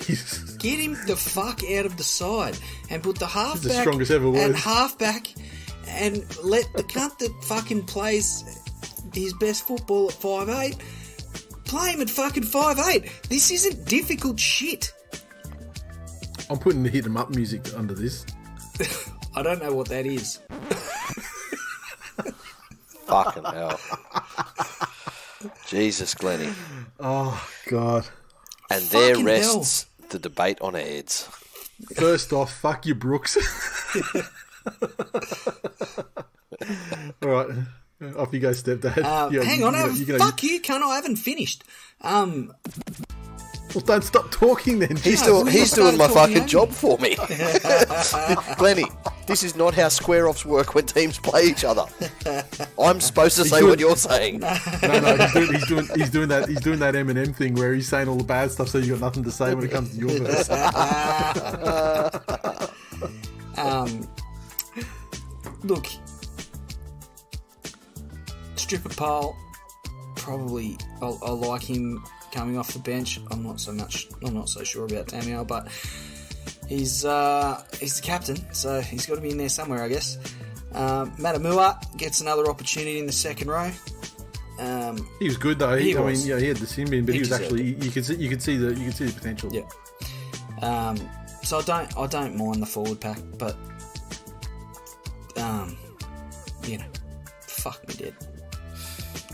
Jeez. Get him the fuck out of the side and put the halfback the strongest ever at halfback and let the cunt that fucking plays his best football at 5'8", play him at fucking 5'8". This isn't difficult shit. I'm putting the hit 'em up music under this. I don't know what that is. Fucking hell. Jesus, Glennie. Oh, God. And there rests the debate on heads. First off, fuck you, Brooks. All right. Off you go, stepdad. Hang on, fuck you, cunt. I haven't finished. Well, don't stop talking then. He's doing my fucking job for me. Glennie, this is not how square-offs work when teams play each other. I'm supposed to say what you're saying. No, he's doing that Eminem thing where he's saying all the bad stuff so you got nothing to say when it comes to your verse. Look, Stripper Pole, probably I like him coming off the bench. I'm not so sure about Tamio, but he's the captain, so he's got to be in there somewhere, I guess. Matamua gets another opportunity in the second row. He was good though. He had the sim in, but he was actually you could see the potential. Yeah. So I don't mind the forward pack, but fuck me dead.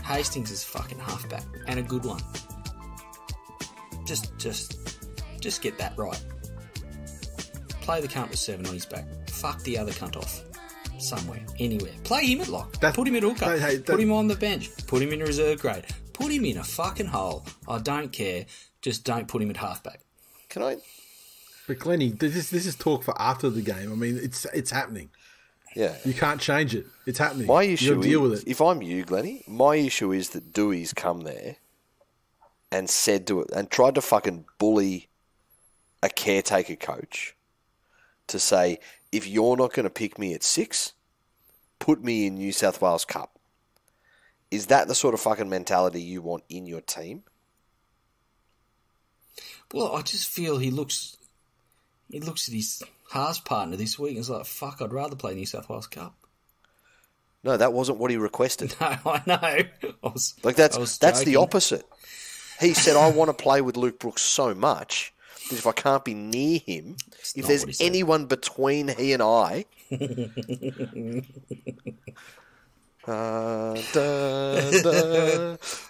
Hastings is fucking halfback and a good one. Just get that right. Play the cunt with 7 on his back. Fuck the other cunt off. Somewhere, anywhere. Play him at lock. Put him at hooker. Put him on the bench. Put him in reserve grade. Put him in a fucking hole. I don't care. Just don't put him at halfback. Can I? But Glennie, this is talk for after the game. I mean, it's happening. Yeah. You can't change it. It's happening. My issue You'll deal with it. If I'm you, Glennie, my issue is that Dewey's come there and said to it and tried to fucking bully a caretaker coach to say, if you're not going to pick me at 6, put me in New South Wales Cup. Is that the sort of fucking mentality you want in your team? Well, I just feel he looks at his halves partner this week and is like, fuck, I'd rather play New South Wales Cup. No, that wasn't what he requested. No, I know. That's the opposite. He said, I want to play with Luke Brooks so much is if I can't be near him, It's if not there's what he said. anyone between he and I.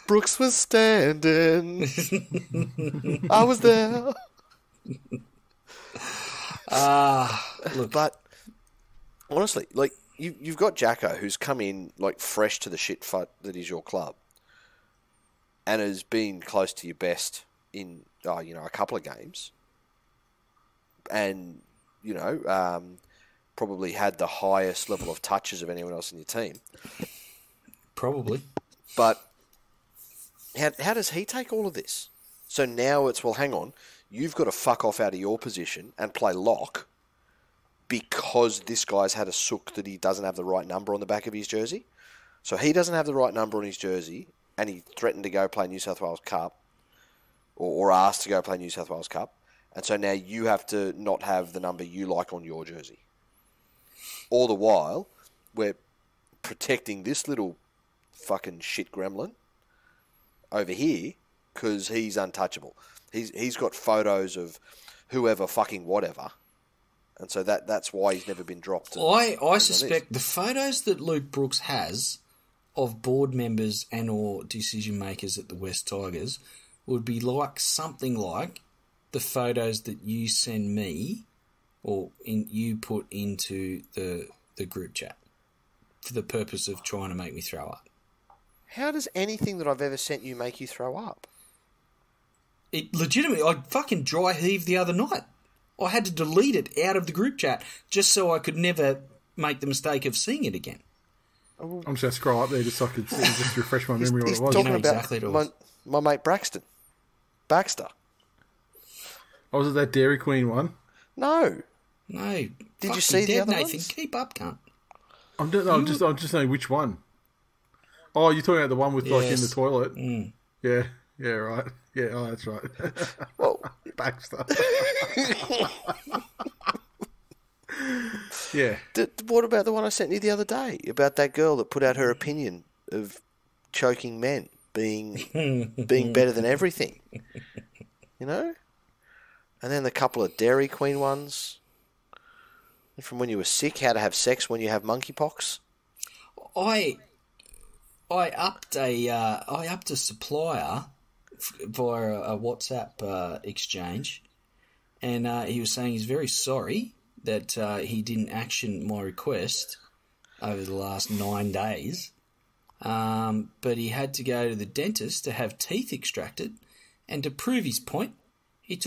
Brooks was standing. I was there. Look, But honestly, like you've got Jacko, who's come in like fresh to the shit fight that is your club, and has been close to your best in a couple of games, and probably had the highest level of touches of anyone else in your team. probably. But how does he take all of this? So now it's, well, hang on, you've got to fuck off out of your position and play lock because this guy's had a sook that he doesn't have the right number on the back of his jersey. So he doesn't have the right number on his jersey, and he threatened to go play New South Wales Cup, or asked to go play New South Wales Cup. And so now you have to not have the number you like on your jersey. All the while, we're protecting this little fucking shit gremlin over here because he's untouchable. He's got photos of whoever fucking whatever. And so that's why he's never been dropped. I suspect the photos that Luke Brooks has of board members and or decision makers at the West Tigers would be like something like the photos that you send me or you put into the group chat for the purpose of trying to make me throw up. How does anything that I've ever sent you make you throw up? It legitimately, I fucking dry heaved the other night. I had to delete it out of the group chat just so I could never make the mistake of seeing it again. I'm just going to scroll up there just so I could just refresh my memory He's what it was. talking about exactly what it was. my mate Baxter. Oh, was it that Dairy Queen one? No. No. Did you see the other Nathan, ones? keep up, cunt. I'm just saying which one. Oh, you're talking about the one with like in the toilet. Mm. Yeah, right. Yeah, oh, that's right. Well, Baxter. Yeah. What about the one I sent you the other day about that girl that put out her opinion of choking men being better than everything? You know? And then the couple of Dairy Queen ones. From when you were sick, how to have sex when you have monkeypox. I upped a supplier via a WhatsApp exchange, and he was saying he's very sorry that he didn't action my request over the last 9 days, but he had to go to the dentist to have teeth extracted, and to prove his point, he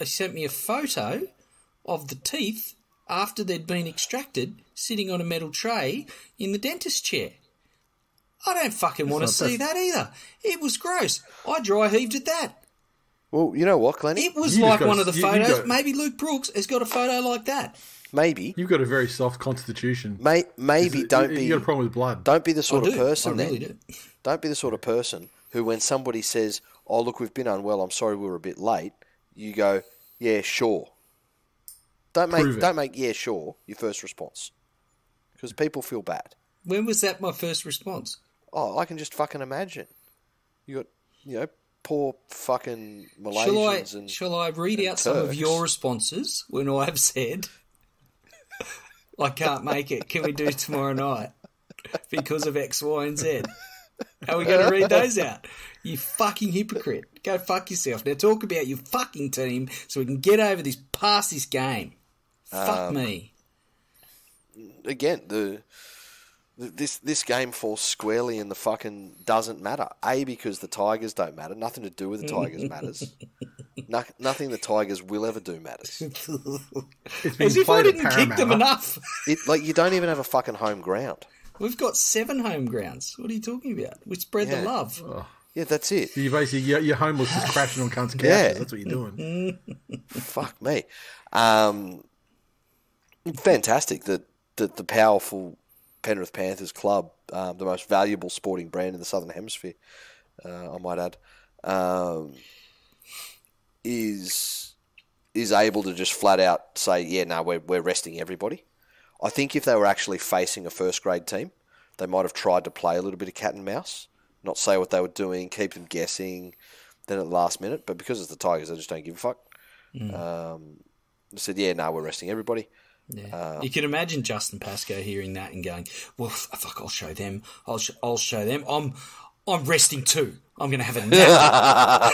sent me a photo of the teeth after they'd been extracted, sitting on a metal tray in the dentist chair. I don't fucking want to see that either. It was gross. I dry heaved at that. Well, you know what, Glennie? It was like one of the photos. Maybe Luke Brooks has got a photo like that. Maybe. You've got a very soft constitution. Maybe don't be... You've got a problem with blood. Don't be the sort of person I really then. do. Don't be the sort of person who, when somebody says, oh, look, we've been unwell, I'm sorry we were a bit late, you go, yeah, sure. Don't make yeah, sure your first response. Because people feel bad. When was that my first response? Oh, I can just fucking imagine. You got, poor fucking Malaysians Shall I read out some of your responses when I've said, I can't make it, can we do tomorrow night? Because of X, Y, and Z. How are we going to read those out? You fucking hypocrite. Go fuck yourself. Now talk about your fucking team so we can get over this, past this game. Fuck me. Again, this game falls squarely in the fucking doesn't matter. A, because the Tigers don't matter. Nothing to do with the Tigers matters. Nothing the Tigers will ever do matters. As if I didn't kick them enough. You don't even have a fucking home ground. We've got 7 home grounds. What are you talking about? We spread the love. Oh. Yeah, that's it. So you basically, you're homeless just crashing on cunts' couches. Yeah. That's what you're doing. Fuck me. Fantastic that the powerful Penrith Panthers club, the most valuable sporting brand in the Southern Hemisphere, I might add, is able to just flat out say, yeah, no, we're resting everybody. I think if they were actually facing a first grade team, they might have tried to play a little bit of cat and mouse, not say what they were doing, keep them guessing, then at the last minute. But because it's the Tigers, they just don't give a fuck. Said, yeah, no, we're resting everybody. Yeah. You can imagine Justin Pascoe hearing that and going, well, fuck, I'll show them. I'll show them. I'm resting too. I'm going to have a nap.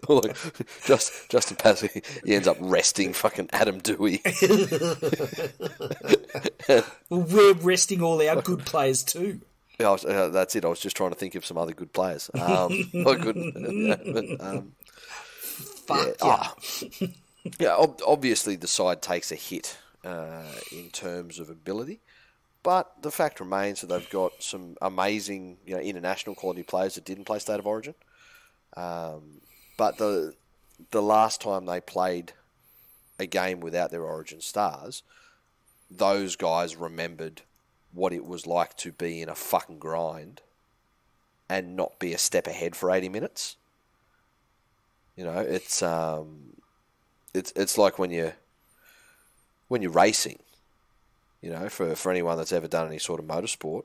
Look, Justin Pascoe, he ends up resting fucking Adam Dewey. Well, we're resting all our good players too. Yeah, that's it. I was just trying to think of some other good players. I couldn't. Fuck yeah. Yeah, obviously the side takes a hit in terms of ability, but the fact remains that they've got some amazing, international quality players that didn't play State of Origin. But the last time they played a game without their Origin stars, those guys remembered what it was like to be in a fucking grind and not be a step ahead for 80 minutes. It's like when you're racing, for anyone that's ever done any sort of motorsport,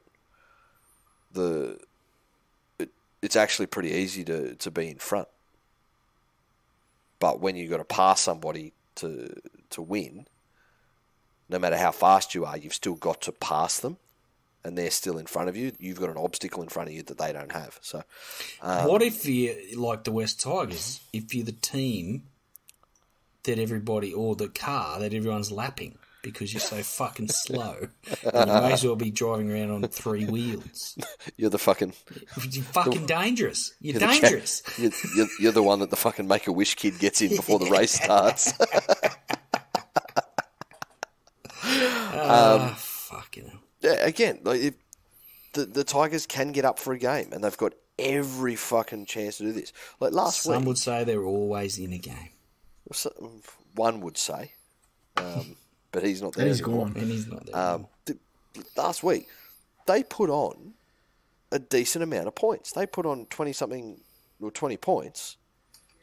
it's actually pretty easy to be in front. But when you've got to pass somebody to win, no matter how fast you are, you've still got to pass them, and they're still in front of you. You've got an obstacle in front of you that they don't have. So, what if you're like the West Tigers? If you're the team that everybody, or the car that everyone's lapping because you're so fucking slow, and you may as well be driving around on 3 wheels. You're the fucking... You're fucking dangerous. You're dangerous. You're the one that the fucking Make-A-Wish kid gets in before the race starts. Fucking hell. Yeah, again, like the Tigers can get up for a game, and they've got every fucking chance to do this. Like last week... Some would say they're always in a game. One would say. But he's not there anymore. And he's not there anymore. Last week, they put on a decent amount of points. They put on 20-something, or 20 points.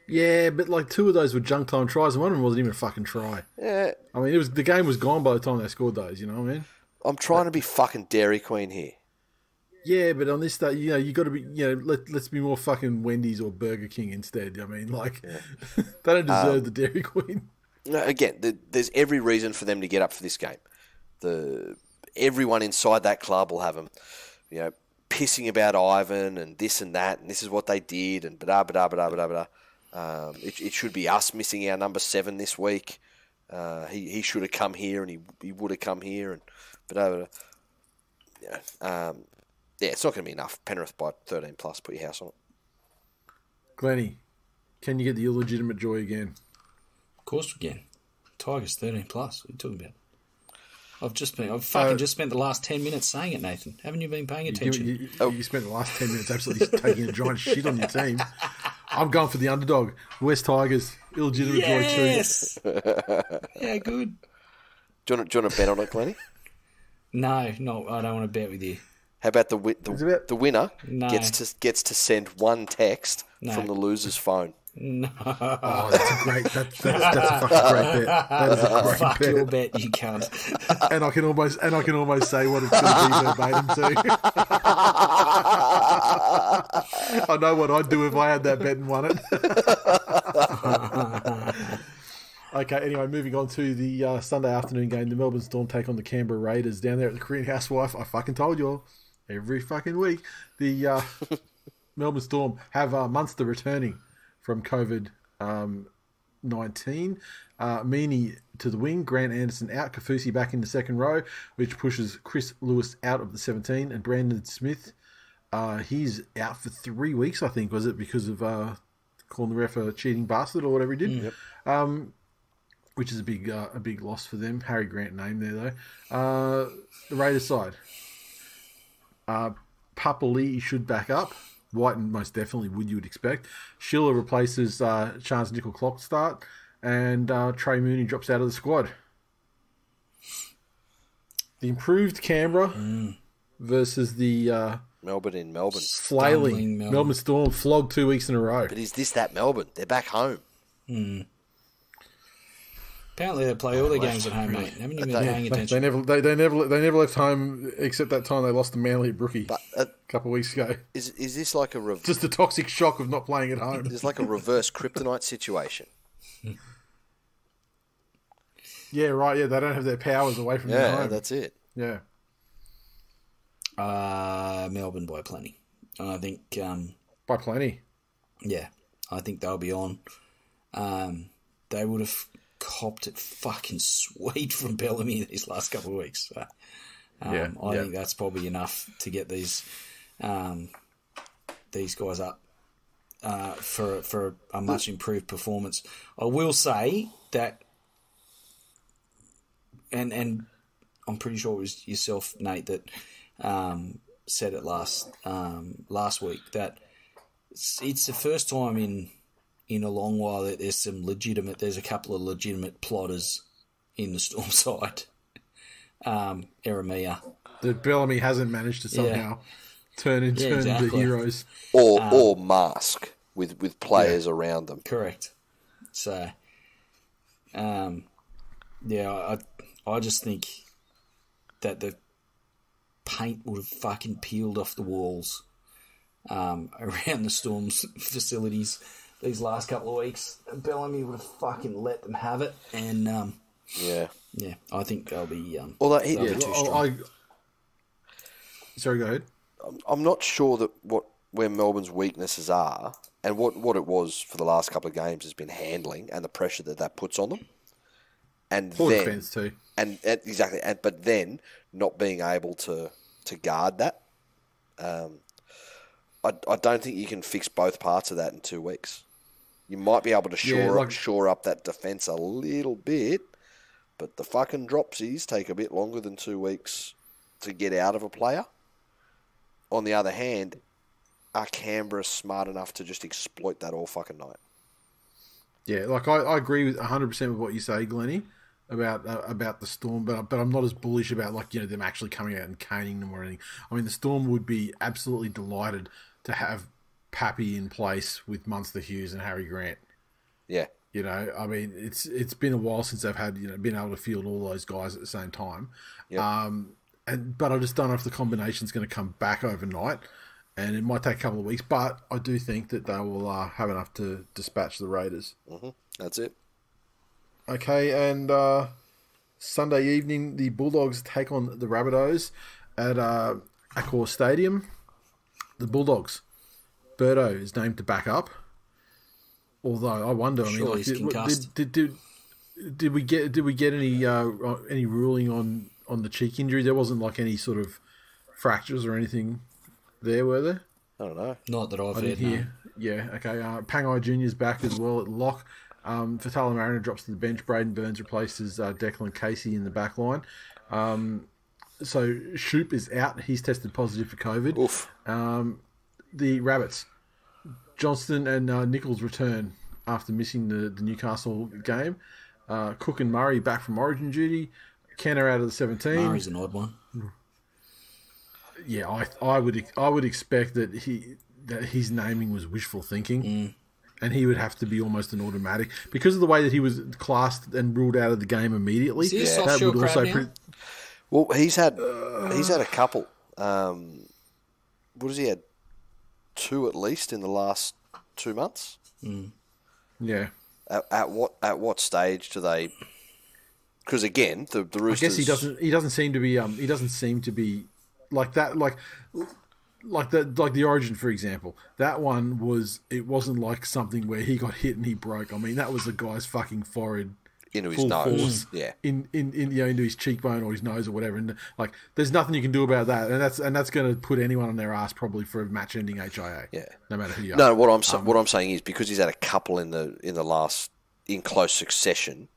Yeah, but like 2 of those were junk time tries, and one of them wasn't even a fucking try. Yeah. I mean, the game was gone by the time they scored those, you know what I mean? I'm trying to be fucking Dairy Queen here. Yeah, but on this day, you got to be, let's be more fucking Wendy's or Burger King instead. I mean, they don't deserve the Dairy Queen. Again, there's every reason for them to get up for this game. Everyone inside that club will have them, pissing about Ivan and this and that, and this is what they did, and blah, blah, blah, blah, blah. It should be us missing our number 7 this week. He should have come here, and he would have come here, and blah, blah, blah. Yeah, it's not going to be enough. Penrith by 13 plus. Put your house on it. Glennie, can you get the illegitimate joy again? Of course we can. Tigers 13 plus. What are you talking about? I've fucking just spent the last 10 minutes saying it, Nathan. Haven't you been paying attention? You spent the last 10 minutes absolutely taking a giant shit on your team. I'm going for the underdog. West Tigers, illegitimate joy too. Yes. Yeah, good. Do you want to bet on it, Glennie? No, I don't want to bet with you. How about the winner gets to send one text from the loser's phone? No. Oh, that's a fucking great bet. That is a great Fuck bet. your bet, you cunt. And I can almost say what it's going to be verbatim too. I know what I'd do if I had that bet and won it. Okay, anyway, moving on to the Sunday afternoon game. The Melbourne Storm take on the Canberra Raiders down there at the Korean Housewife. I fucking told you all. Every fucking week. The Melbourne Storm have Munster returning from COVID-19. Meaney to the wing, Grant Anderson out, Kafusi back in the second row, which pushes Chris Lewis out of the 17, and Brandon Smith, he's out for 3 weeks, I think, was it, because of calling the ref a cheating bastard or whatever he did. Yep. Which is a big loss for them. Harry Grant name there, though. The Raiders side. Papali should back up. Whiten most definitely you would expect. Schiller replaces Chance Nickel-Clock start, and Trey Mooney drops out of the squad. The improved Canberra versus the Melbourne in Melbourne. Flailing Melbourne Storm, flogged 2 weeks in a row. But is this that Melbourne? They're back home. Apparently they play all their games at home, mate. Haven't you been paying attention? They never left home except that time they lost to Manly at Brookie a couple of weeks ago. Is this like just the toxic shock of not playing at home? It's like a reverse kryptonite situation. Yeah, right. Yeah, they don't have their powers away from their home. Yeah, that's it. Yeah. Melbourne by plenty. I think by plenty. Yeah, I think they'll be on. They would have copped it fucking sweet from Bellamy these last couple of weeks. So, I think that's probably enough to get these guys up for a much improved performance. I will say that, and I'm pretty sure it was yourself, Nate, that said it last week, that it's the first time in a long while that there's a couple of legitimate plotters in the Storm side. Eremia. That Bellamy hasn't managed to somehow turn the heroes. Or mask with players around them. Correct. So, I just think that the paint would have fucking peeled off the walls around the Storm's facilities these last couple of weeks. Bellamy would have fucking let them have it, and I think they'll be. Although they'll be too strong. Sorry, go ahead. I'm not sure that where Melbourne's weaknesses are, and what it was for the last couple of games has been handling and the pressure that puts on them, and Poor defence too. And exactly, but then not being able to guard that. I don't think you can fix both parts of that in 2 weeks. You might be able to shore up that defence a little bit, but the fucking dropsies take a bit longer than 2 weeks to get out of a player. On the other hand, are Canberra smart enough to just exploit that all fucking night? Yeah, like I agree with 100% with what you say, Glennie, about the Storm, but I'm not as bullish about them actually coming out and caning them or anything. I mean, the Storm would be absolutely delighted to have Pappy in place with Munster Hughes and Harry Grant. Yeah. I mean, it's been a while since they've had been able to field all those guys at the same time. Yep. But I just don't know if the combination's going to come back overnight, and it might take a couple of weeks. But I do think that they will have enough to dispatch the Raiders. Mm-hmm. That's it. Okay, and Sunday evening, the Bulldogs take on the Rabbitohs at Accor Stadium. The Bulldogs, Birdo is named to back up. Although I wonder, did we get any ruling on the cheek injury? There wasn't any sort of fractures or anything there, were there? I don't know. Not that I've heard. No. Yeah, okay. Pangai Jr.'s back as well at lock. Fatala Mariner drops to the bench. Braden Burns replaces Declan Casey in the back line. So Shoop is out. He's tested positive for COVID. Oof. The Rabbits, Johnston and Nichols return after missing the Newcastle game. Cook and Murray back from Origin duty. Kenner out of the 17. Murray's an odd one. Yeah, I would expect that his naming was wishful thinking, and he would have to be almost an automatic because of the way that he was classed and ruled out of the game immediately. That would also. Well, he's had a couple. What has he had? 2 at least in the last 2 months. Yeah. At what stage do they? Because again, the Roosters. I guess he doesn't seem to be. He doesn't seem to be like that. Like the Origin, for example. That one was. It wasn't like something where he got hit and he broke. I mean, that was the guy's fucking forehead. Into his nose, into his cheekbone or his nose or whatever, and there's nothing you can do about that, and that's going to put anyone on their ass probably for a match-ending HIA. Yeah, no matter who you are. No, what I'm saying is because he's had a couple in close succession.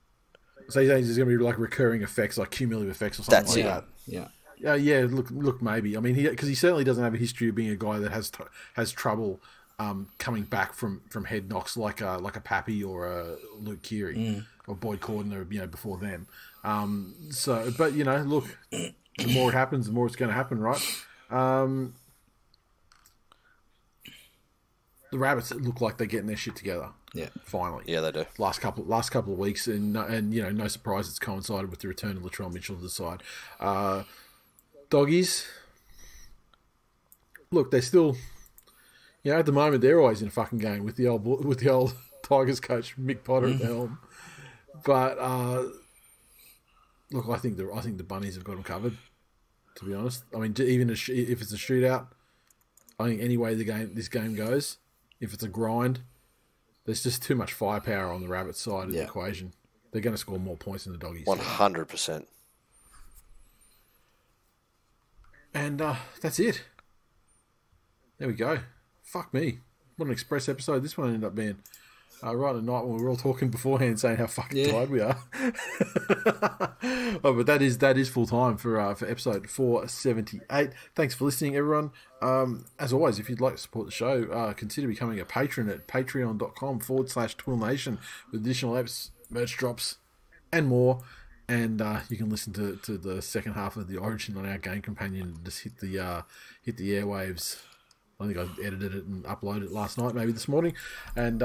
So you're saying there's going to be recurring effects, like cumulative effects or something that. Yeah. Yeah. Look, maybe. I mean, because he certainly doesn't have a history of being a guy that has trouble coming back from head knocks like a Pappy or a Luke Keary. Or Boyd Cordner, before them. But look, the more it happens, the more it's going to happen, right? The Rabbits look like they're getting their shit together. Yeah, finally. Yeah, they do. Last couple of weeks, and no surprise, it's coincided with the return of Latrell Mitchell to the side. Doggies, look, they're still, at the moment they're always in a fucking game with the old Tigers coach Mick Potter at the helm. But look, I think the Bunnies have got them covered. To be honest, I mean, even if it's a shootout, I think any way this game goes, if it's a grind, there's just too much firepower on the Rabbits side of the equation. They're going to score more points than the Doggies. 100%. And that's it. There we go. Fuck me. What an express episode this one ended up being. Right at night when we were all talking beforehand saying how fucking tired we are. But that is full time for episode 478. Thanks for listening, everyone. As always, if you'd like to support the show, consider becoming a patron at patreon.com/TWiLNation with additional apps, merch drops, and more. And you can listen to the second half of the Origin on our Game Companion and just hit the airwaves. I think I edited it and uploaded it last night, maybe this morning. And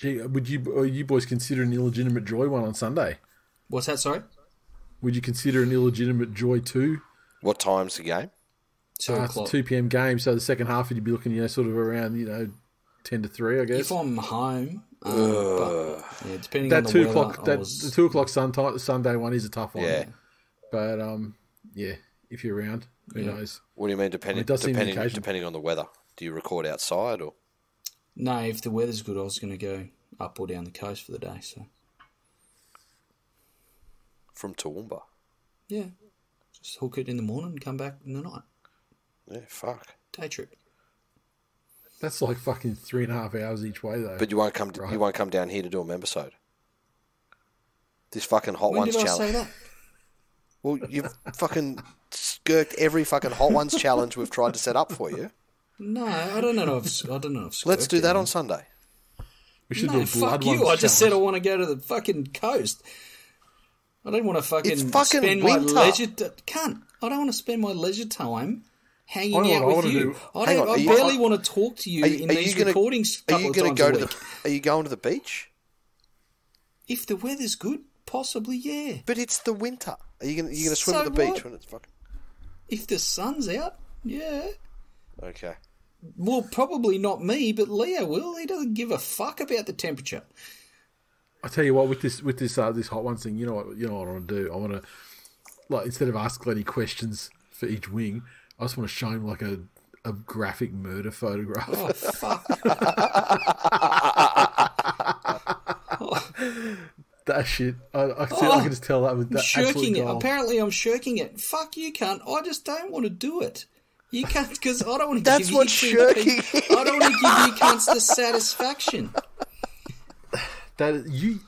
would you boys consider an illegitimate joy one on Sunday? What's that, sorry? Would you consider an illegitimate joy 2? What time's the game? 2 o'clock. It's a 2 p.m. game, so the second half you'd be looking, sort of around, 10 to 3, I guess. If I'm home, but, depending on the 2 weather, o'clock, the 2 o'clock Sunday one is a tough one. Yeah. But, if you're around, who knows? What do you mean, depending on the weather? Do you record outside or? No, if the weather's good, I was going to go up or down the coast for the day. So from Toowoomba? Yeah. Just hook it in the morning and come back in the night. Yeah, fuck. Day trip. That's like fucking 3.5 hours each way, though. But you won't come. You won't come down here to do a membisode. This fucking Hot Ones challenge. When did I say that? Well, you've fucking skirked every fucking Hot Ones challenge we've tried to set up for you. No, I don't know. Let's do that on Sunday. We should do a fuck you. I just said I want to go to the fucking coast. I don't want to spend my leisure. Cunt. I don't want to spend my leisure time hanging out with you. I barely want to talk to you in these recordings. Are you going to go to the? Are you going to the beach? If the weather's good, possibly, yeah. But it's the winter. Are you going to swim at the beach when it's fucking? If the sun's out, yeah. Okay. Well, probably not me, but Leo will. He doesn't give a fuck about the temperature. I tell you what, with this Hot Ones thing, you know what I want to do? I want to, like, instead of ask Glenny questions for each wing, I just want to show him like a graphic murder photograph. Oh fuck! That shit. I can just tell that with that. Shirking it. Apparently, I'm shirking it. Fuck you, cunt. I just don't want to do it. You can't, because I don't want to. That's what shirking. I don't want to give you cunts the satisfaction. That you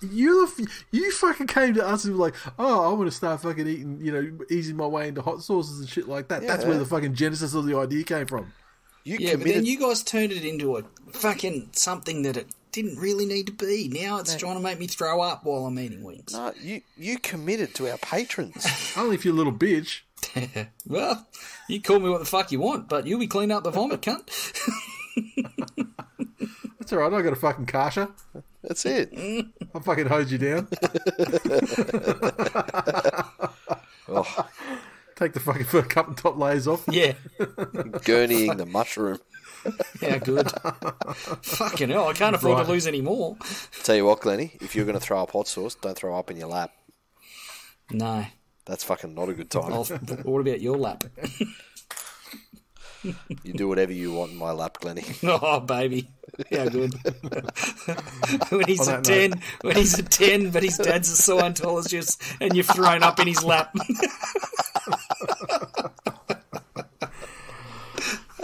fucking came to us and were like, oh, I want to start fucking eating, easing my way into hot sauces and shit like that. Yeah. That's where the fucking genesis of the idea came from. But then you guys turned it into a fucking something that it didn't really need to be. Now it's trying to make me throw up while I'm eating wings. No, you committed to our patrons. Only if you're a little bitch. Well, you call me what the fuck you want, but you'll be cleaning up the vomit, cunt. That's all right. I got a fucking kasha. That's it. I'll fucking hose you down. Take the fucking fur cup and top layers off. Yeah. Gurneying the mushroom. Yeah, good. Fucking hell, I can't afford to lose any more. Tell you what, Glennie, if you're going to throw up hot sauce, don't throw up in your lap. No. That's fucking not a good time. What about your lap? You do whatever you want in my lap, Glennie. Oh, baby. How good. When he's a 10, but his dad's a Scientologist and you've thrown up in his lap.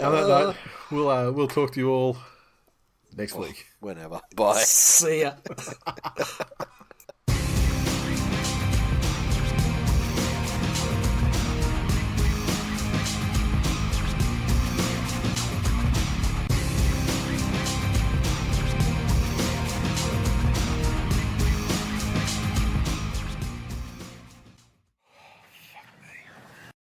On that note, we'll talk to you all next week. Whenever. Bye. See ya.